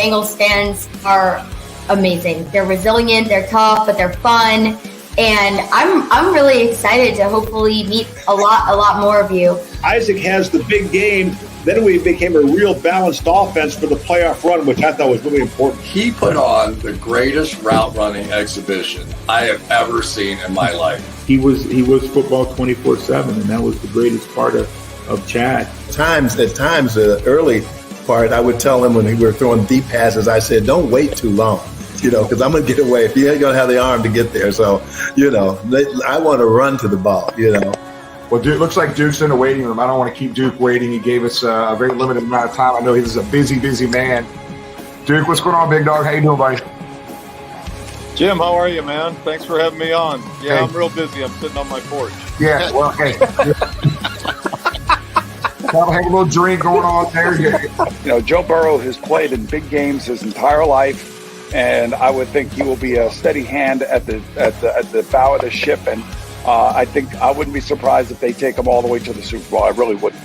Bengals fans are amazing. They're resilient, they're tough, but they're fun. And I'm really excited to hopefully meet a lot more of you. Isaac has the big game. Then we became a real balanced offense for the playoff run, which I thought was really important. He put on the greatest route running exhibition I have ever seen in my life. He was football 24/7, and that was the greatest part of Chad. At times, the early part, I would tell him when we were throwing deep passes, I said, don't wait too long, because I'm going to get away. If you ain't going to have the arm to get there. So, I want to run to the ball, Well, Duke, looks like Duke's in the waiting room. I don't want to keep Duke waiting. He gave us a very limited amount of time. I know he's a busy man. Duke, what's going on, big dog? How you doing, buddy? Jim, how are you, man? Thanks for having me on. Yeah, Hey. I'm real busy. I'm sitting on my porch. Yeah, well, hey. Have a little drink going on there. Joe Burrow has played in big games his entire life, and I would think he will be a steady hand at the bow of the ship. And I think I wouldn't be surprised if they take him all the way to the Super Bowl. I really wouldn't.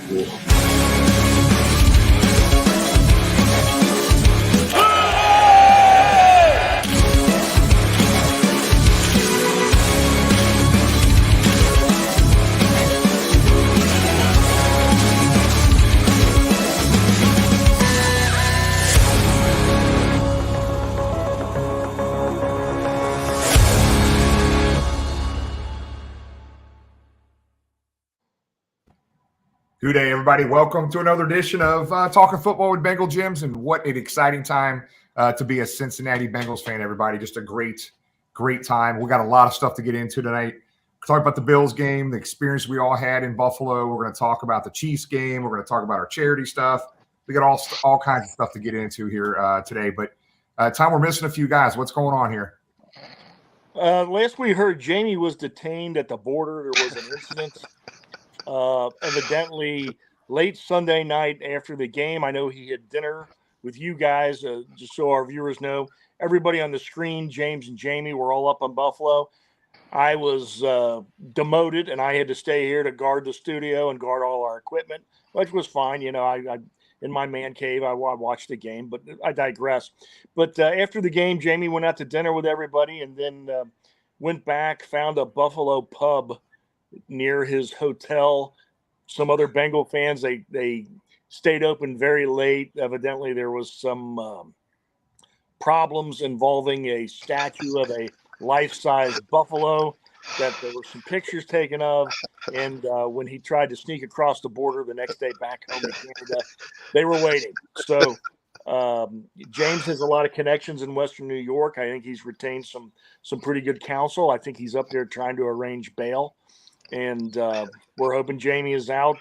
Good day, everybody. Welcome to another edition of Talking Football with Bengal Gyms, and what an exciting time to be a Cincinnati Bengals fan, everybody. Just a great time. We got a lot of stuff to get into tonight. Talk about the Bills game, the experience we all had in Buffalo. We're going to talk about the Chiefs game. We're going to talk about our charity stuff. We got all kinds of stuff to get into here today. But Tom, we're missing a few guys. What's going on here? Last we heard, Jamie was detained at the border. There was an incident. Evidently late Sunday night after the game. I know he had dinner with you guys, just so our viewers know. Everybody on the screen, James and Jamie, were all up on Buffalo. I was demoted, and I had to stay here to guard the studio and guard all our equipment, which was fine. I in my man cave, I watched the game, but I digress. But after the game, Jamie went out to dinner with everybody and then went back, found a Buffalo pub near his hotel. Some other Bengal fans, they stayed open very late. Evidently, there was some problems involving a statue of a life-size buffalo that there were some pictures taken of. And when he tried to sneak across the border the next day back home to Canada, they were waiting. So James has a lot of connections in Western New York. I think he's retained some pretty good counsel. I think he's up there trying to arrange bail. And we're hoping Jamie is out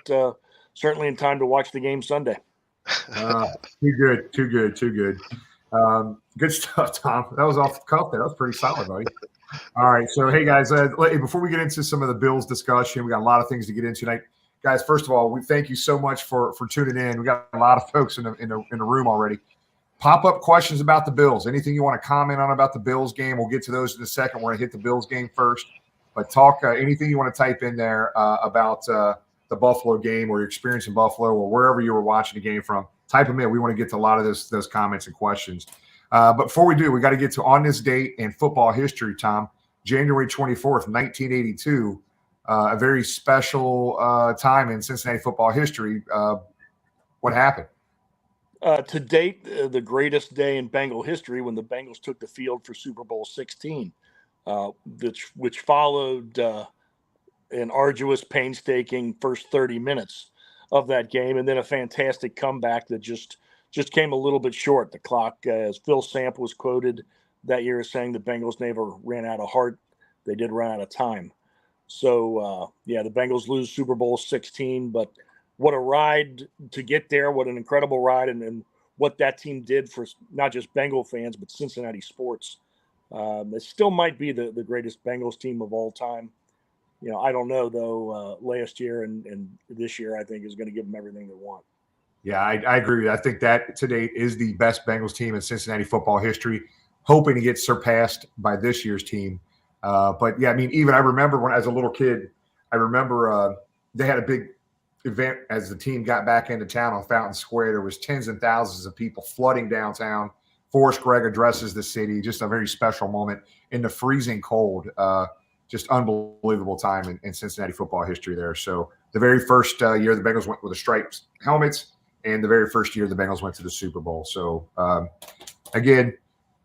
certainly in time to watch the game Sunday. Too good. Good stuff, Tom. That was off the cuff there. That was pretty solid, buddy. All right. So, hey, guys, before we get into some of the Bills discussion, we got a lot of things to get into tonight. Guys, first of all, we thank you so much for tuning in. We got a lot of folks in the room already. Pop up questions about the Bills. Anything you want to comment on about the Bills game, we'll get to those in a second. We're going to hit the Bills game first. But talk anything you want to type in there about the Buffalo game or your experience in Buffalo or wherever you were watching the game from. Type them in. We want to get to a lot of those comments and questions. But before we do, we got to get to on this date in football history, Tom. January 24th, 1982, a very special time in Cincinnati football history. What happened? To date, the greatest day in Bengal history when the Bengals took the field for Super Bowl 16. Which followed an arduous, painstaking first 30 minutes of that game, and then a fantastic comeback that just came a little bit short. The clock, as Phil Samp was quoted that year as saying the Bengals never ran out of heart. They did run out of time. So, the Bengals lose Super Bowl 16, but what a ride to get there. What an incredible ride, and what that team did for not just Bengal fans, but Cincinnati sports. It still might be the greatest Bengals team of all time. I don't know, though. Last year and this year, I think, is going to give them everything they want. Yeah, I agree with you. I think that to date is the best Bengals team in Cincinnati football history, hoping to get surpassed by this year's team. But, yeah, I mean, even I remember when as a little kid, they had a big event as the team got back into town on Fountain Square. There was tens and thousands of people flooding downtown. Forrest Gregg addresses the city. Just a very special moment in the freezing cold. Just unbelievable time in Cincinnati football history there. So the very first year the Bengals went with the striped helmets, and the very first year the Bengals went to the Super Bowl. So again,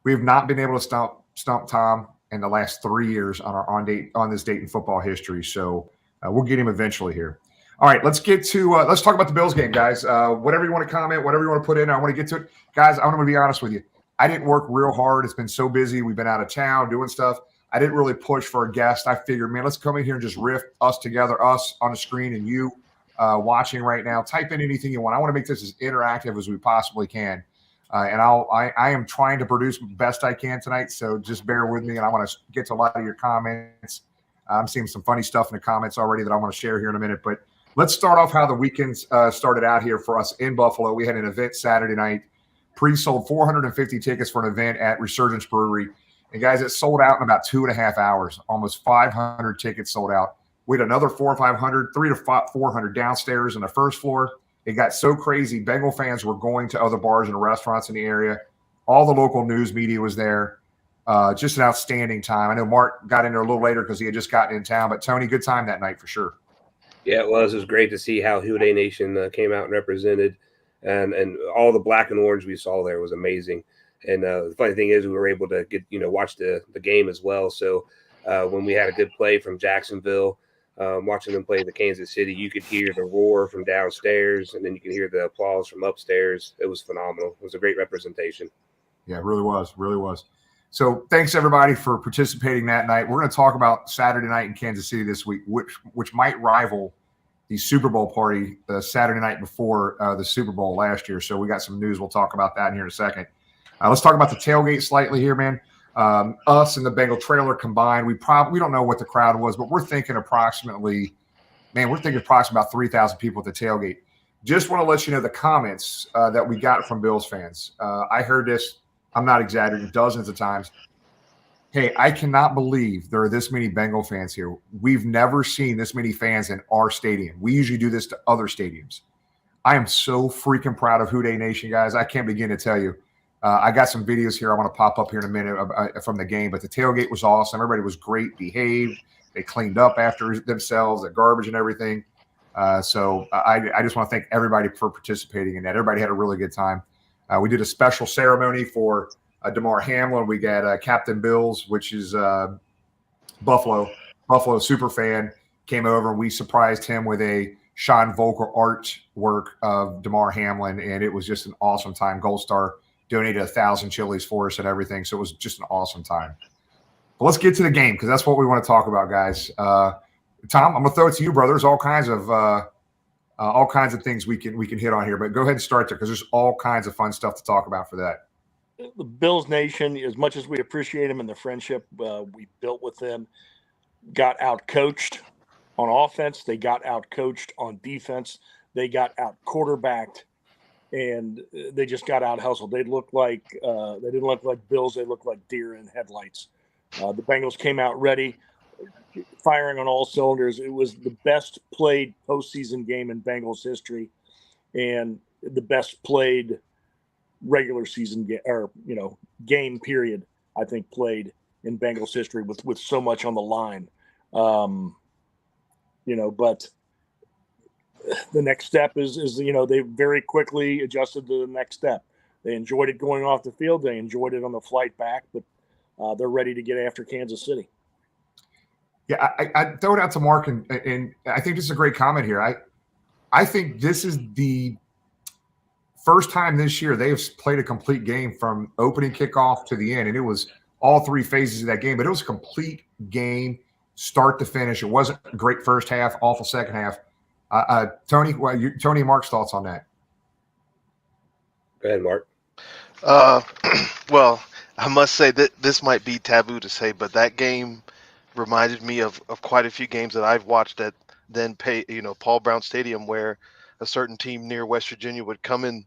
we have not been able to stump Tom in the last 3 years on this date in football history. So we'll get him eventually here. All right, let's get to let's talk about the Bills game, guys. Whatever you want to comment, whatever you want to put in, I want to get to it. Guys, I'm going to be honest with you. I didn't work real hard. It's been so busy. We've been out of town doing stuff. I didn't really push for a guest. I figured, man, let's come in here and just riff us together, us on the screen and you watching right now. Type in anything you want. I want to make this as interactive as we possibly can. And I am trying to produce the best I can tonight, so just bear with me. And I want to get to a lot of your comments. I'm seeing some funny stuff in the comments already that I want to share here in a minute. But let's start off how the weekends started out here for us in Buffalo. We had an event Saturday night, pre-sold 450 tickets for an event at Resurgence Brewery. And, guys, it sold out in about 2.5 hours. Almost 500 tickets sold out. We had another 400 or 500, 300 to 400 downstairs on the first floor. It got so crazy. Bengal fans were going to other bars and restaurants in the area. All the local news media was there. Just an outstanding time. I know Mark got in there a little later because he had just gotten in town. But, Tony, good time that night for sure. Yeah, it was. It was great to see how Houday Nation came out and represented. And all the black and orange we saw there was amazing. And the funny thing is we were able to get, watch the game as well. So when we had a good play from Jacksonville, watching them play the Kansas City, you could hear the roar from downstairs, and then you can hear the applause from upstairs. It was phenomenal. It was a great representation. Yeah, it really was. Really was. So thanks, everybody, for participating that night. We're going to talk about Saturday night in Kansas City this week, which might rival the Super Bowl party the Saturday night before the Super Bowl last year. So we got some news. We'll talk about that in here in a second. Let's talk about the tailgate slightly here, man. Us and the Bengal trailer combined, we don't know what the crowd was, but we're thinking approximately about 3,000 people at the tailgate. Just want to let you know the comments that we got from Bills fans. I heard this, I'm not exaggerating, dozens of times. Hey, I cannot believe there are this many Bengal fans here. We've never seen this many fans in our stadium. We usually do this to other stadiums. I am so freaking proud of Houday Nation, guys. I can't begin to tell you. I got some videos here I want to pop up here in a minute from the game, but the tailgate was awesome. Everybody was great behaved. They cleaned up after themselves, the garbage and everything. So I just want to thank everybody for participating in that. Everybody had a really good time. We did a special ceremony for Damar Hamlin. We got Captain Bills, which is Buffalo super fan, came over, and we surprised him with a Sean Volker artwork of Damar Hamlin, and it was just an awesome time. Gold Star donated 1,000 chilies for us and everything, so it was just an awesome time. But let's get to the game because that's what we want to talk about, guys. Tom, I'm gonna throw it to you, brother. There's all kinds of things we can hit on here, but go ahead and start there because there's all kinds of fun stuff to talk about for that. The Bills Nation, as much as we appreciate them and the friendship we built with them, got out-coached on offense. They got out-coached on defense. They got out-quarterbacked, and they just got out-hustled. They didn't look like Bills. They looked like deer in headlights. The Bengals came out ready, firing on all cylinders. It was the best played postseason game in Bengals history, and the best played regular season game period, I think, played in Bengals history with so much on the line. But the next step is they very quickly adjusted to the next step. They enjoyed it going off the field. They enjoyed it on the flight back, but they're ready to get after Kansas City. Yeah, I throw it out to Mark, and I think this is a great comment here. I think this is the first time this year they've played a complete game from opening kickoff to the end, and it was all three phases of that game, but it was a complete game, start to finish. It wasn't a great first half, awful second half. Tony and Mark's thoughts on that? Go ahead, Mark. Well, I must say that this might be taboo to say, but that game reminded me of quite a few games that I've watched at Paul Brown Stadium, where a certain team near West Virginia would come in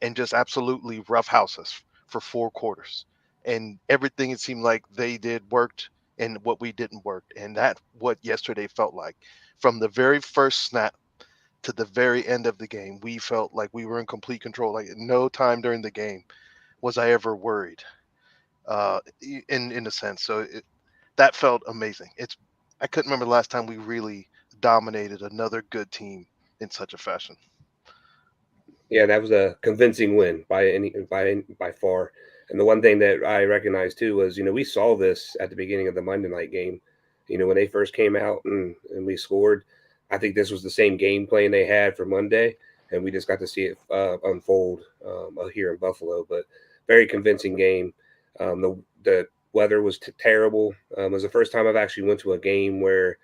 and just absolutely roughhouse us for 4 quarters. And everything it seemed like they did worked and what we didn't work. And that's what yesterday felt like. From the very first snap to the very end of the game, we felt like we were in complete control. Like at no time during the game was I ever worried, in a sense. So that felt amazing. I couldn't remember the last time we really dominated another good team in such a fashion. Yeah, that was a convincing win by far. And the one thing that I recognized too was, we saw this at the beginning of the Monday night game. When they first came out and we scored, I think this was the same game plan they had for Monday, and we just got to see it unfold here in Buffalo. But very convincing game. The weather was terrible. It was the first time I've actually went to a game where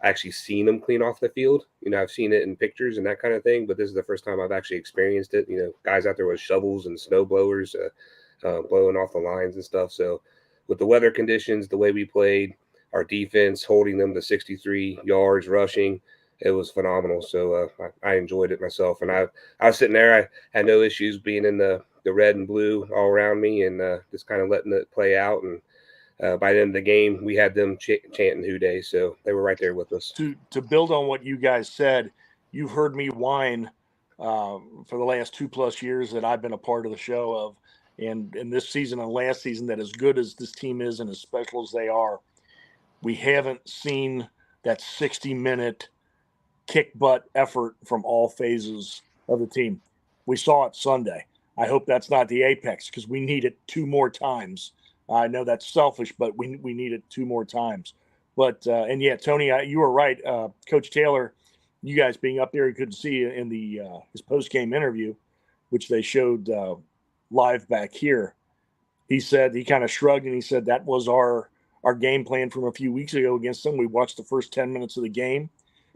I actually seen them clean off the field. I've seen it in pictures and that kind of thing, but this is the first time I've actually experienced it. Guys out there with shovels and snow blowers blowing off the lines and stuff. So with the weather conditions, the way we played, our defense holding them to 63 yards rushing, it was phenomenal. So I enjoyed it myself. And I was sitting there. I had no issues being in the red and blue all around me and just kind of letting it play out. And by the end of the game, we had them chanting "Who Day," so they were right there with us. To build on what you guys said, you've heard me whine for the last 2+ years that I've been a part of the show of, and this season and last season, that as good as this team is and as special as they are, we haven't seen that 60-minute kick butt effort from all phases of the team. We saw it Sunday. I hope that's not the apex, because we need it 2 more times. I know that's selfish, but we need it 2 more times. But and yeah, Tony, you were right. Coach Taylor, you guys being up there, you couldn't see in the his post-game interview, which they showed live back here. He said, he kind of shrugged and he said that was our game plan from a few weeks ago against them. We watched the first 10 minutes of the game,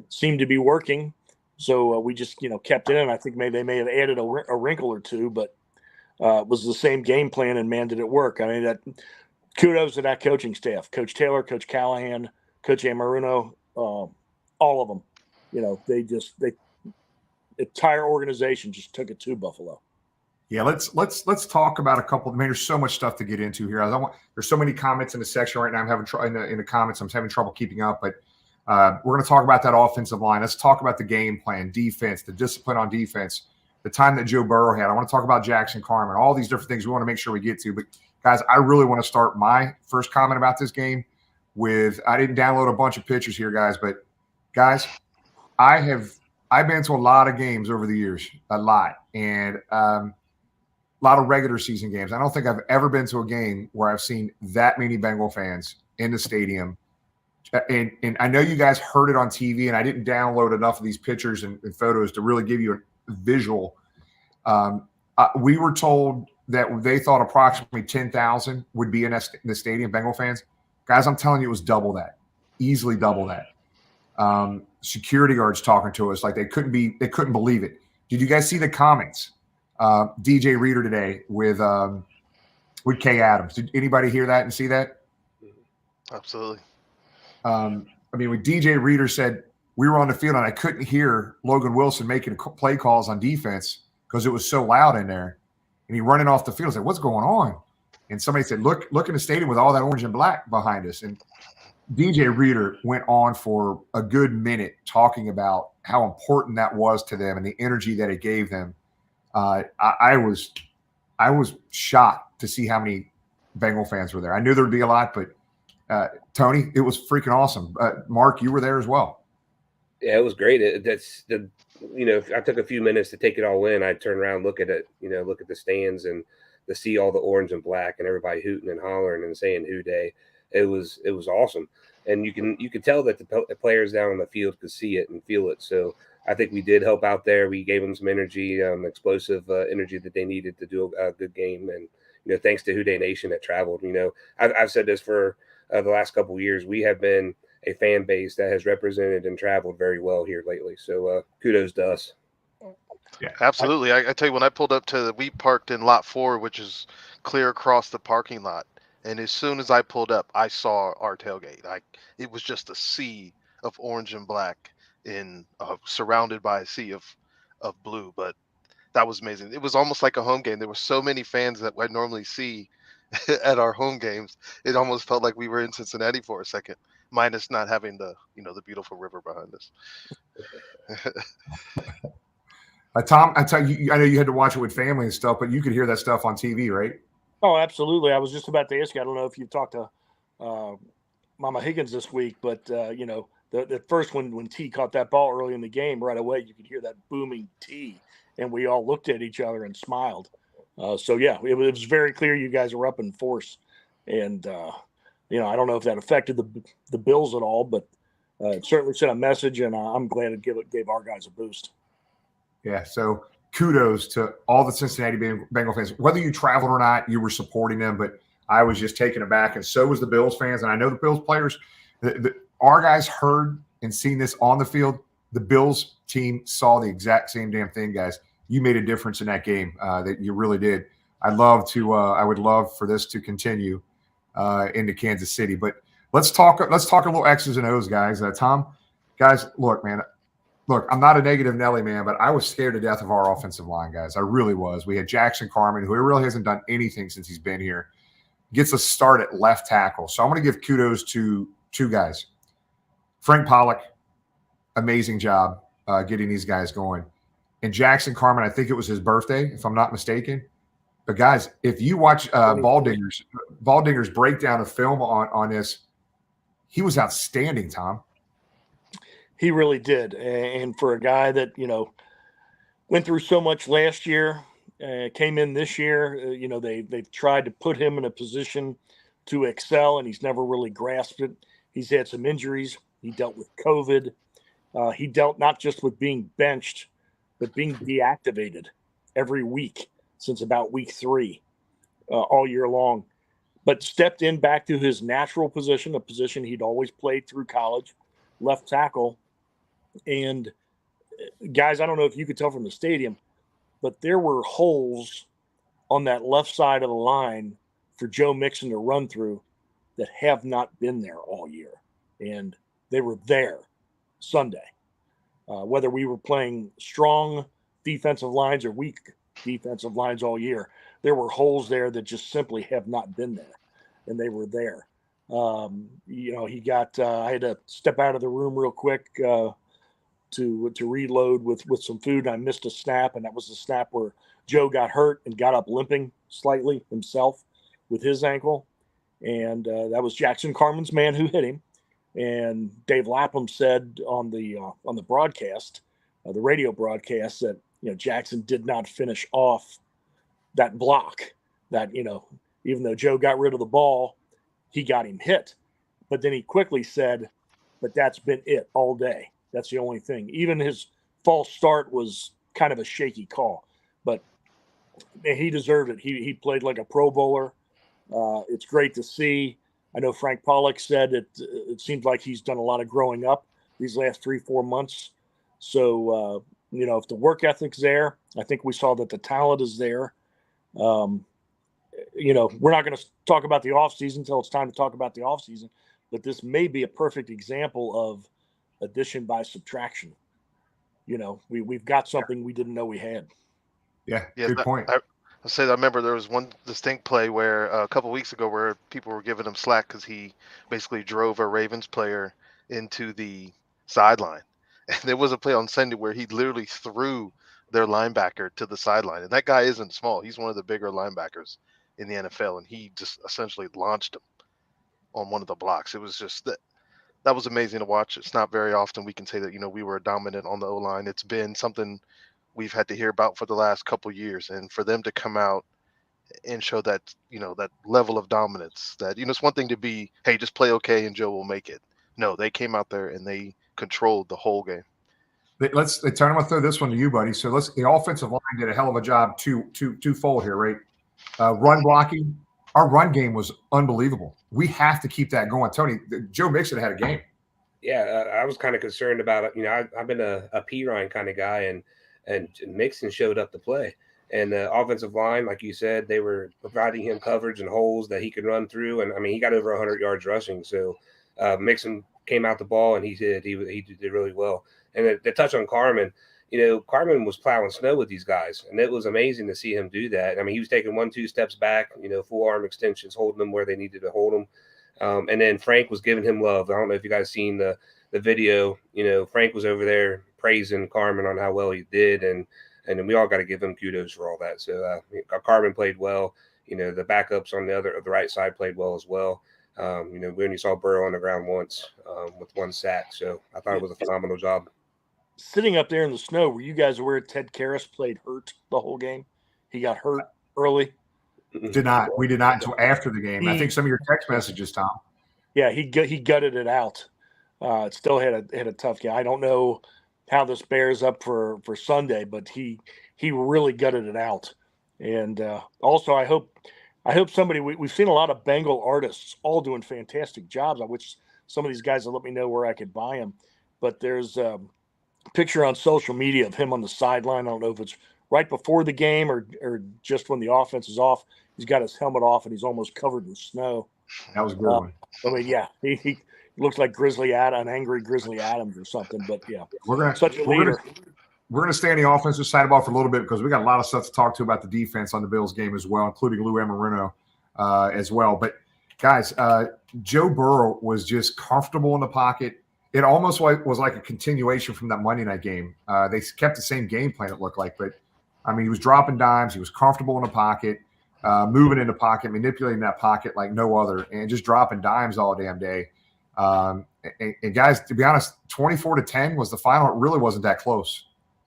seemed to be working, so we just kept it in. I think maybe they may have added a wrinkle or two, but it was the same game plan, and man, did it work. I mean, that kudos to that coaching staff, Coach Taylor, Coach Callahan, Coach Amaruno, all of them. The entire organization just took it to Buffalo. Yeah, let's talk about a couple. I mean, there's so much stuff to get into here. There's so many comments in the section right now. I'm having in the comments. I'm having trouble keeping up, but we're going to talk about that offensive line. Let's talk about the game plan, defense, the discipline on defense, the time that Joe Burrow had. I want to talk about Jackson Carman, all these different things we want to make sure we get to. But guys, I really want to start my first comment about this game with, I didn't download a bunch of pictures here, guys, but guys, I've been to a lot of games over the years, a lot, and a lot of regular season games. I don't think I've ever been to a game where I've seen that many Bengal fans in the stadium. And I know you guys heard it on TV, and I didn't download enough of these pictures and photos to really give you a visual. We were told that they thought approximately 10,000 would be in the stadium, Bengal fans. Guys, I'm telling you, it was double that, easily double that. Security guards talking to us like they couldn't believe it. Did you guys see the comments? DJ Reader today with Kay Adams. Did anybody hear that and see that? Absolutely. When DJ Reader said we were on the field and I couldn't hear Logan Wilson making play calls on defense because it was so loud in there, and he running off the field. I was like, what's going on? And somebody said, look in the stadium with all that orange and black behind us. And DJ Reader went on for a good minute talking about how important that was to them and the energy that it gave them. I was shocked to see how many Bengal fans were there. I knew there would be a lot, but Tony, it was freaking awesome. Mark, you were there as well. Yeah, it was great. I took a few minutes to take it all in. I turned around, look at it, look at the stands and to see all the orange and black and everybody hooting and hollering and saying "Who Day." It was awesome. And you can tell that the players down on the field could see it and feel it. So I think we did help out there. We gave them some energy, explosive energy that they needed to do a good game. And, thanks to Who Day Nation that traveled. I've said this for the last couple of years. We have been a fan base that has represented and traveled very well here lately. So kudos to us. Yeah, absolutely. I tell you, when I pulled up we parked in lot 4, which is clear across the parking lot. And as soon as I pulled up, I saw our tailgate. It was just a sea of orange and black surrounded by a sea of blue. But that was amazing. It was almost like a home game. There were so many fans that I normally see at our home games. It almost felt like we were in Cincinnati for a second, minus not having the beautiful river behind us. Tom, I tell you, I know you had to watch it with family and stuff, but you could hear that stuff on TV, right? Oh, absolutely. I was just about to ask you. I don't know if you've talked to Mama Higgins this week, but the first when T caught that ball early in the game, right away you could hear that booming T, and we all looked at each other and smiled. So yeah, it was very clear you guys were up in force, and I don't know if that affected the Bills at all, but it certainly sent a message, and I'm glad it gave our guys a boost. Yeah. So kudos to all the Cincinnati Bengal fans. Whether you traveled or not, you were supporting them, but I was just taken aback, and so was the Bills fans. And I know the Bills players, our guys heard and seen this on the field. The Bills team saw the exact same damn thing, guys. You made a difference in that game. That you really did. I would love for this to continue into Kansas City. But let's talk a little X's and O's, guys. Tom, guys, look, man. Look, I'm not a negative Nelly man, but I was scared to death of our offensive line, guys. I really was. We had Jackson Carman, who really hasn't done anything since he's been here, gets a start at left tackle. So I'm going to give kudos to two guys. Frank Pollock, amazing job getting these guys going. And Jackson Carman, I think it was his birthday, if I'm not mistaken. But, guys, if you watch Baldinger's breakdown of film on this, he was outstanding, Tom. He really did. And for a guy that, went through so much last year, came in this year, they've tried to put him in a position to excel, and he's never really grasped it. He's had some injuries. He dealt with COVID. He dealt not just with being benched, but being deactivated every week since about week 3 all year long. But stepped in back to his natural position, a position he'd always played through college, left tackle. And guys, I don't know if you could tell from the stadium, but there were holes on that left side of the line for Joe Mixon to run through that have not been there all year. And they were there Sunday. Whether we were playing strong defensive lines or weak defensive lines all year, there were holes there that just simply have not been there. And they were there. He got I had to step out of the room real quick to reload with some food. I missed a snap, and that was the snap where Joe got hurt and got up limping slightly himself with his ankle. And that was Jackson Carman's man who hit him. And Dave Lapham said on the broadcast, the radio broadcast, that Jackson did not finish off that block. That even though Joe got rid of the ball, he got him hit. But then he quickly said, "But that's been it all day. That's the only thing." Even his false start was kind of a shaky call, but he deserved it. He played like a Pro Bowler. It's great to see. I know Frank Pollock said it seems like he's done a lot of growing up these last 3-4 months. So, if the work ethic's there, I think we saw that the talent is there. We're not going to talk about the offseason until it's time to talk about the offseason, but this may be a perfect example of addition by subtraction. We've got something we didn't know we had. Yeah, good point. I remember there was one distinct play where a couple weeks ago where people were giving him slack because he basically drove a Ravens player into the sideline. And there was a play on Sunday where he literally threw their linebacker to the sideline. And that guy isn't small. He's one of the bigger linebackers in the NFL. And he just essentially launched him on one of the blocks. It was just that was amazing to watch. It's not very often we can say that, we were dominant on the O-line. It's been something we've had to hear about for the last couple of years. And for them to come out and show that, that level of dominance, that, it's one thing to be, hey, just play okay and Joe will make it. No, they came out there and they controlled the whole game. I'm going to throw this one to you, buddy. So the offensive line did a hell of a job twofold here, right? Run blocking. Our run game was unbelievable. We have to keep that going. Tony, Joe Mixon had a game. Yeah, I was kind of concerned about it. I've been a P. Ryan kind of guy, and Mixon showed up to play. And the offensive line, like you said, they were providing him coverage and holes that he could run through. And, he got over 100 yards rushing. So Mixon came out the ball, and he did really well. And the touch on Carman, Carman was plowing snow with these guys, and it was amazing to see him do that. He was taking 1-2 steps back, full arm extensions, holding them where they needed to hold them. And then Frank was giving him love. I don't know if you guys seen the video. Frank was over there praising Carman on how well he did, and then we all got to give him kudos for all that. So Carman played well. The backups on the right side played well as well. We only saw Burrow on the ground once with 1 sack. So I thought it was a phenomenal job. Sitting up there in the snow, were you guys aware Ted Karras played hurt the whole game? He got hurt early. Did not. We did not until after the game. I think some of your text messages, Tom. Yeah, he gutted it out. It still had a tough game. I don't know how this bears up for Sunday, but he really gutted it out. And also, I hope somebody. We've seen a lot of Bengal artists all doing fantastic jobs. I wish some of these guys would let me know where I could buy them. But there's a picture on social media of him on the sideline. I don't know if it's right before the game or just when the offense is off. He's got his helmet off and he's almost covered in snow. That was a good one. I mean, yeah, he looks like an angry Grizzly Adams or something. But yeah, such a leader. We're going to stay on the offensive side of the ball for a little bit because we got a lot of stuff to talk to about the defense on the Bills game as well, including Lou Anarumo as well. But guys, Joe Burrow was just comfortable in the pocket. It almost was like a continuation from that Monday night game. They kept the same game plan, it looked like, but I mean, he was dropping dimes. He was comfortable in the pocket, moving in the pocket, manipulating that pocket like no other, and just dropping dimes all damn day. And guys, to be honest, 24-10 was the final. It really wasn't that close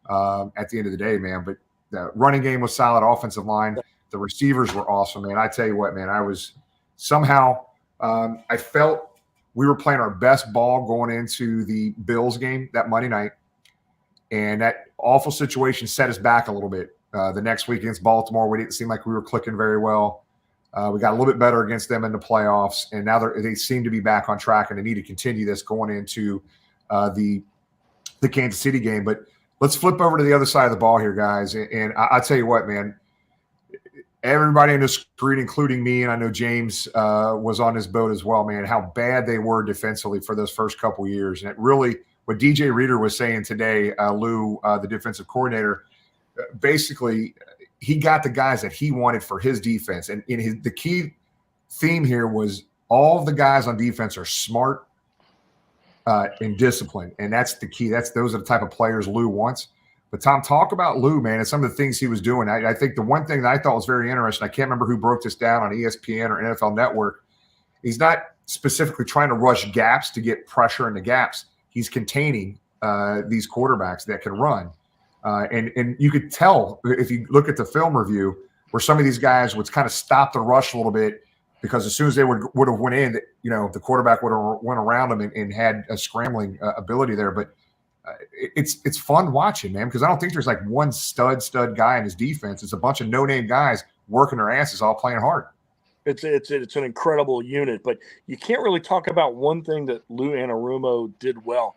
at the end of the day, man. But the running game was solid, offensive line. The receivers were awesome, man. I tell you what, man, I was somehow I felt we were playing our best ball going into the Bills game that Monday night. And that awful situation set us back a little bit. The next week against Baltimore, we didn't seem like we were clicking very well. We got a little bit better against them in the playoffs, and now they seem to be back on track, and they need to continue this going into the Kansas City game. But let's flip over to the other side of the ball here, guys. And I'll tell you what, man, everybody on the screen, including me, and I know James was on this boat as well, man, how bad they were defensively for those first couple years. And it really – what DJ Reader was saying today, Lou, the defensive coordinator, basically he got the guys that he wanted for his defense. And the key theme here was all the guys on defense are smart and disciplined. And that's the key. Those are the type of players Lou wants. But Tom, talk about Lou, man, and some of the things he was doing. I think the one thing that I thought was very interesting, I can't remember who broke this down on ESPN or NFL Network. He's not specifically trying to rush gaps to get pressure in the gaps. He's containing these quarterbacks that can run. And you could tell if you look at the film review where some of these guys would kind of stop the rush a little bit because as soon as they would have went in, the quarterback would have went around them and had a scrambling ability there. But it's fun watching, man, because I don't think there's like one stud guy in his defense. It's a bunch of no-name guys working their asses, all playing hard. It's an incredible unit, but you can't really talk about one thing that Lou Anarumo did well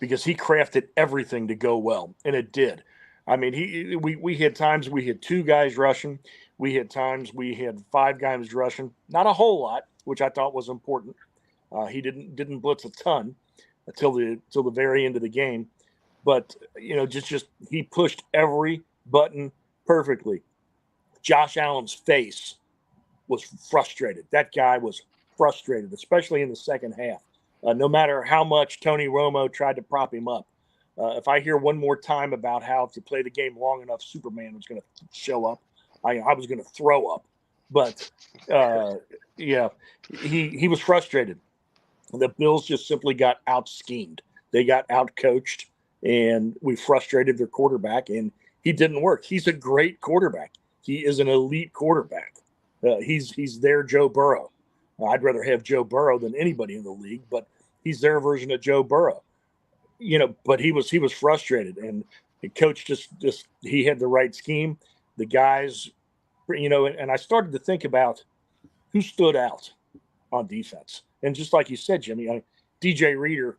because he crafted everything to go well, and it did. I mean, we had times we had 2 guys rushing. We had times we had 5 guys rushing. Not a whole lot, which I thought was important. He didn't blitz a ton until the very end of the game, but just he pushed every button perfectly. Josh Allen's face was frustrated. That guy was frustrated, especially in the second half. No matter how much Tony Romo tried to prop him up. If I hear one more time about how if you play the game long enough, Superman was going to show up, I was going to throw up. But, yeah, he was frustrated. The Bills just simply got out-schemed. They got out-coached, and we frustrated their quarterback, and he didn't work. He's a great quarterback. He is an elite quarterback. He's their Joe Burrow. I'd rather have Joe Burrow than anybody in the league, but he's their version of Joe Burrow. But he was frustrated, and the coach just he had the right scheme. The guys, and I started to think about who stood out on defense. And just like you said, Jimmy, DJ Reader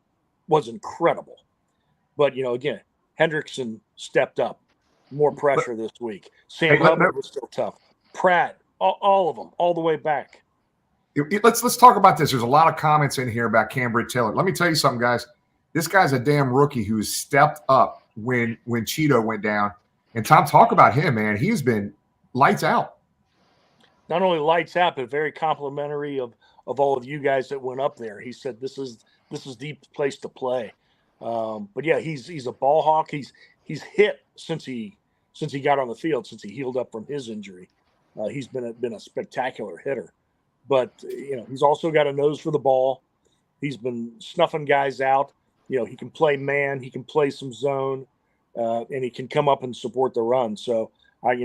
was incredible. But, again, Hendrickson stepped up. More pressure this week. Sam Hubbard was still tough. Pratt, all of them, all the way back. Let's talk about this. There's a lot of comments in here about Cambridge Taylor. Let me tell you something, guys. This guy's a damn rookie who's stepped up when Cheeto went down. And Tom, talk about him, man. He's been lights out. Not only lights out, but very complimentary of all of you guys that went up there. He said this is the place to play. But yeah, he's a ball hawk. He's hit since he got on the field, since he healed up from his injury. He's been a spectacular hitter, but he's also got a nose for the ball. He's been snuffing guys out. He can play man, he can play some zone, and he can come up and support the run. So I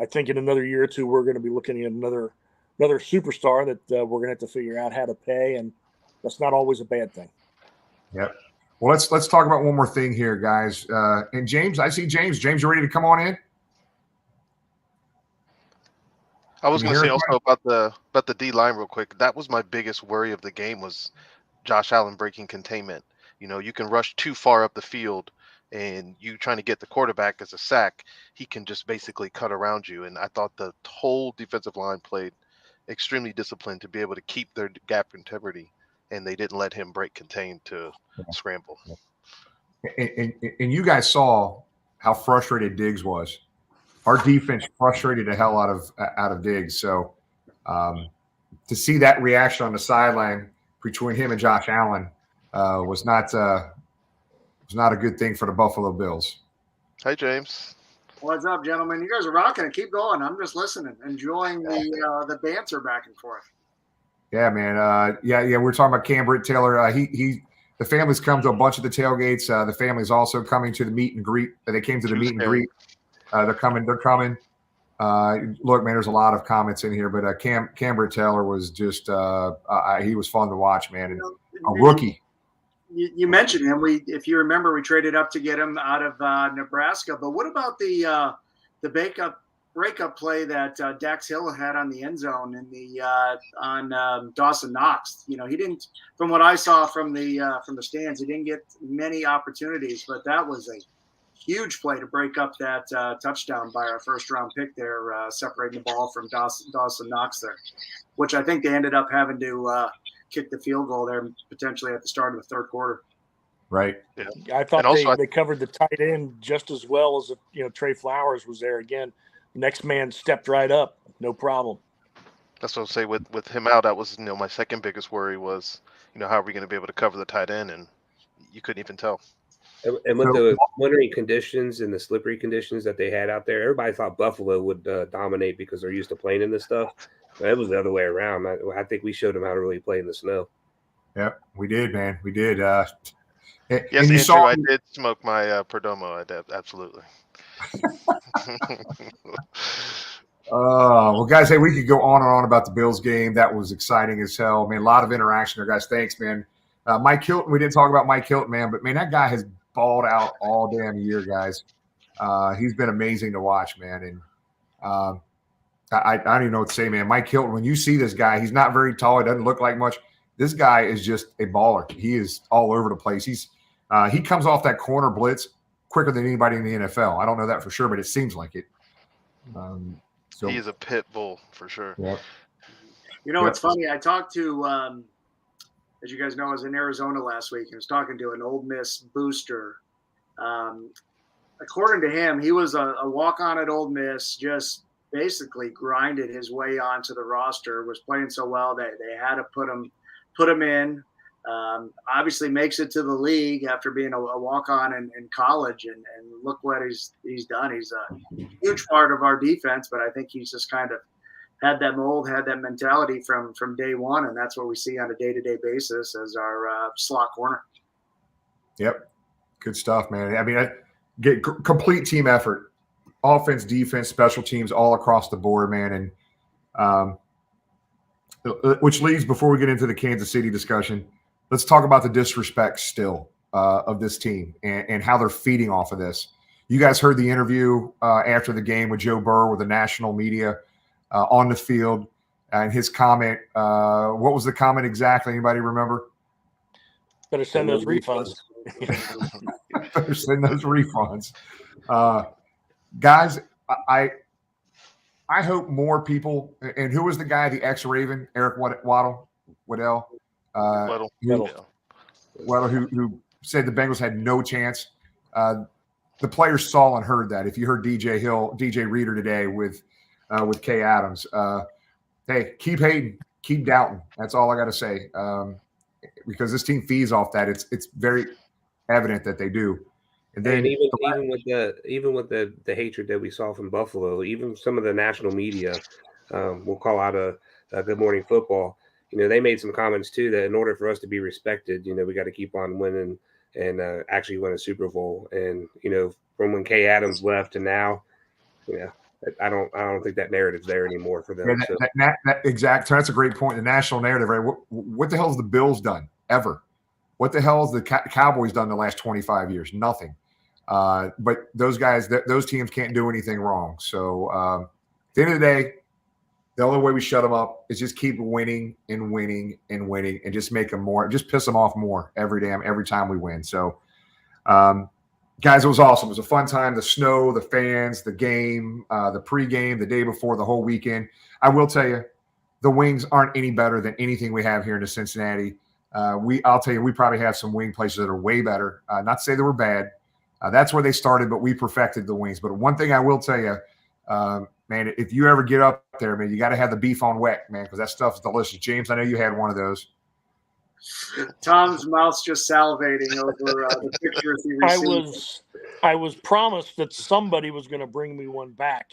think in another year or two we're going to be looking at another superstar that we're going to have to figure out how to pay, and that's not always a bad thing. Yep. Well, let's talk about one more thing here, guys. And James, I see James. James, you ready to come on in? I was going to say also about the D line real quick. That was my biggest worry of the game was Josh Allen breaking containment. You can rush too far up the field, and you trying to get the quarterback as a sack, he can just basically cut around you. And I thought the whole defensive line played extremely disciplined to be able to keep their gap integrity, and they didn't let him break contain to scramble. And you guys saw how frustrated Diggs was. Our defense frustrated the hell out of Diggs. So to see that reaction on the sideline between him and Josh Allen was not a good thing for the Buffalo Bills. Hi, James. What's up, gentlemen? You guys are rocking it. Keep going. I'm just listening, enjoying the banter back and forth. Yeah, man. Yeah. We're talking about Cam Britt Taylor. The family's come to a bunch of the tailgates. The family's also coming to the meet and greet. They came to the meet and greet. They're coming. Look, man, there's a lot of comments in here, but Cam Britt Taylor was just he was fun to watch, man. And a rookie. You mentioned him. If you remember, we traded up to get him out of Nebraska. But what about the breakup play that Dax Hill had on the end zone in on Dawson Knox? He didn't, from what I saw from the stands, he didn't get many opportunities, but that was a huge play to break up that touchdown by our first round pick there, separating the ball from Dawson Knox there, which I think they ended up having to kick the field goal there potentially at the start of the third quarter. Right. Yeah. I thought they covered the tight end just as well as Trey Flowers was there again. Next man stepped right up, no problem. That's what I'll say with him out. That was my second biggest worry was how are we going to be able to cover the tight end, and you couldn't even tell. And with the wintry conditions and the slippery conditions that they had out there, everybody thought Buffalo would dominate because they're used to playing in this stuff. It was the other way around. I think we showed them how to really play in the snow. Yep, we did, man. We did. Yes, Andrew, I did smoke my Perdomo. I did, absolutely. Well, guys, hey, we could go on and on about the Bills game. That was exciting as hell. Man, a lot of interaction there, guys. Thanks, man. Mike Hilton, we didn't talk about Mike Hilton, man, but, man, that guy has balled out all damn year, guys. He's been amazing to watch, man. And I don't even know what to say, man. Mike Hilton, when you see this guy, he's not very tall. He doesn't look like much. This guy is just a baller. He is all over the place. He comes off that corner blitz quicker than anybody in the NFL. I don't know that for sure, but it seems like it. So he is a pit bull for sure. Yep. It's funny. I talked to, as you guys know, I was in Arizona last week and was talking to an Ole Miss booster. According to him, he was a walk-on at Ole Miss, just basically grinded his way onto the roster, was playing so well that they had to put him in. Obviously makes it to the league after being a walk-on in college, and look what he's done. He's a huge part of our defense, but I think he's just kind of had that mold, had that mentality from day one, and that's what we see on a day-to-day basis as our slot corner. Yep. Good stuff, man. I mean, get complete team effort, offense, defense, special teams, all across the board, man. And which leads, before we get into the Kansas City discussion, let's talk about the disrespect still of this team and how they're feeding off of this. You guys heard the interview after the game with Joe Burrow with the national media on the field, and his comment. What was the comment exactly? Anybody remember? Better send those refunds. Better send those refunds. Guys, I hope more people. And who was the guy, the ex-Raven, Eric Waddle, who said the Bengals had no chance. The players saw and heard that. If you heard DJ Reader today with Kay Adams, hey, keep hating, keep doubting. That's all I got to say. Because this team feeds off that. It's very evident that they do. And then even with the hatred that we saw from Buffalo, even some of the national media we'll call out a Good Morning Football. They made some comments too that in order for us to be respected, we got to keep on winning and actually win a Super Bowl. And from when Kay Adams left to now, I don't think that narrative's there anymore for them. That's a great point. The national narrative, right? What the hell has the Bills done ever? What the hell has the Cowboys done the last 25 years? Nothing. But those guys, those teams can't do anything wrong. So at the end of the day, the only way we shut them up is just keep winning and winning and winning and just make them more, just piss them off more every time we win. So, guys, it was awesome. It was a fun time. The snow, the fans, the game, the pregame, the day before, the whole weekend. I will tell you, the wings aren't any better than anything we have here in Cincinnati. I'll tell you, we probably have some wing places that are way better. Not to say they were bad. That's where they started, but we perfected the wings. But one thing I will tell you, man, if you ever get up there, man, you got to have the beef on wet, man, because that stuff's delicious. James, I know you had one of those. Tom's mouth's just salivating over the pictures he received. I was promised that somebody was going to bring me one back.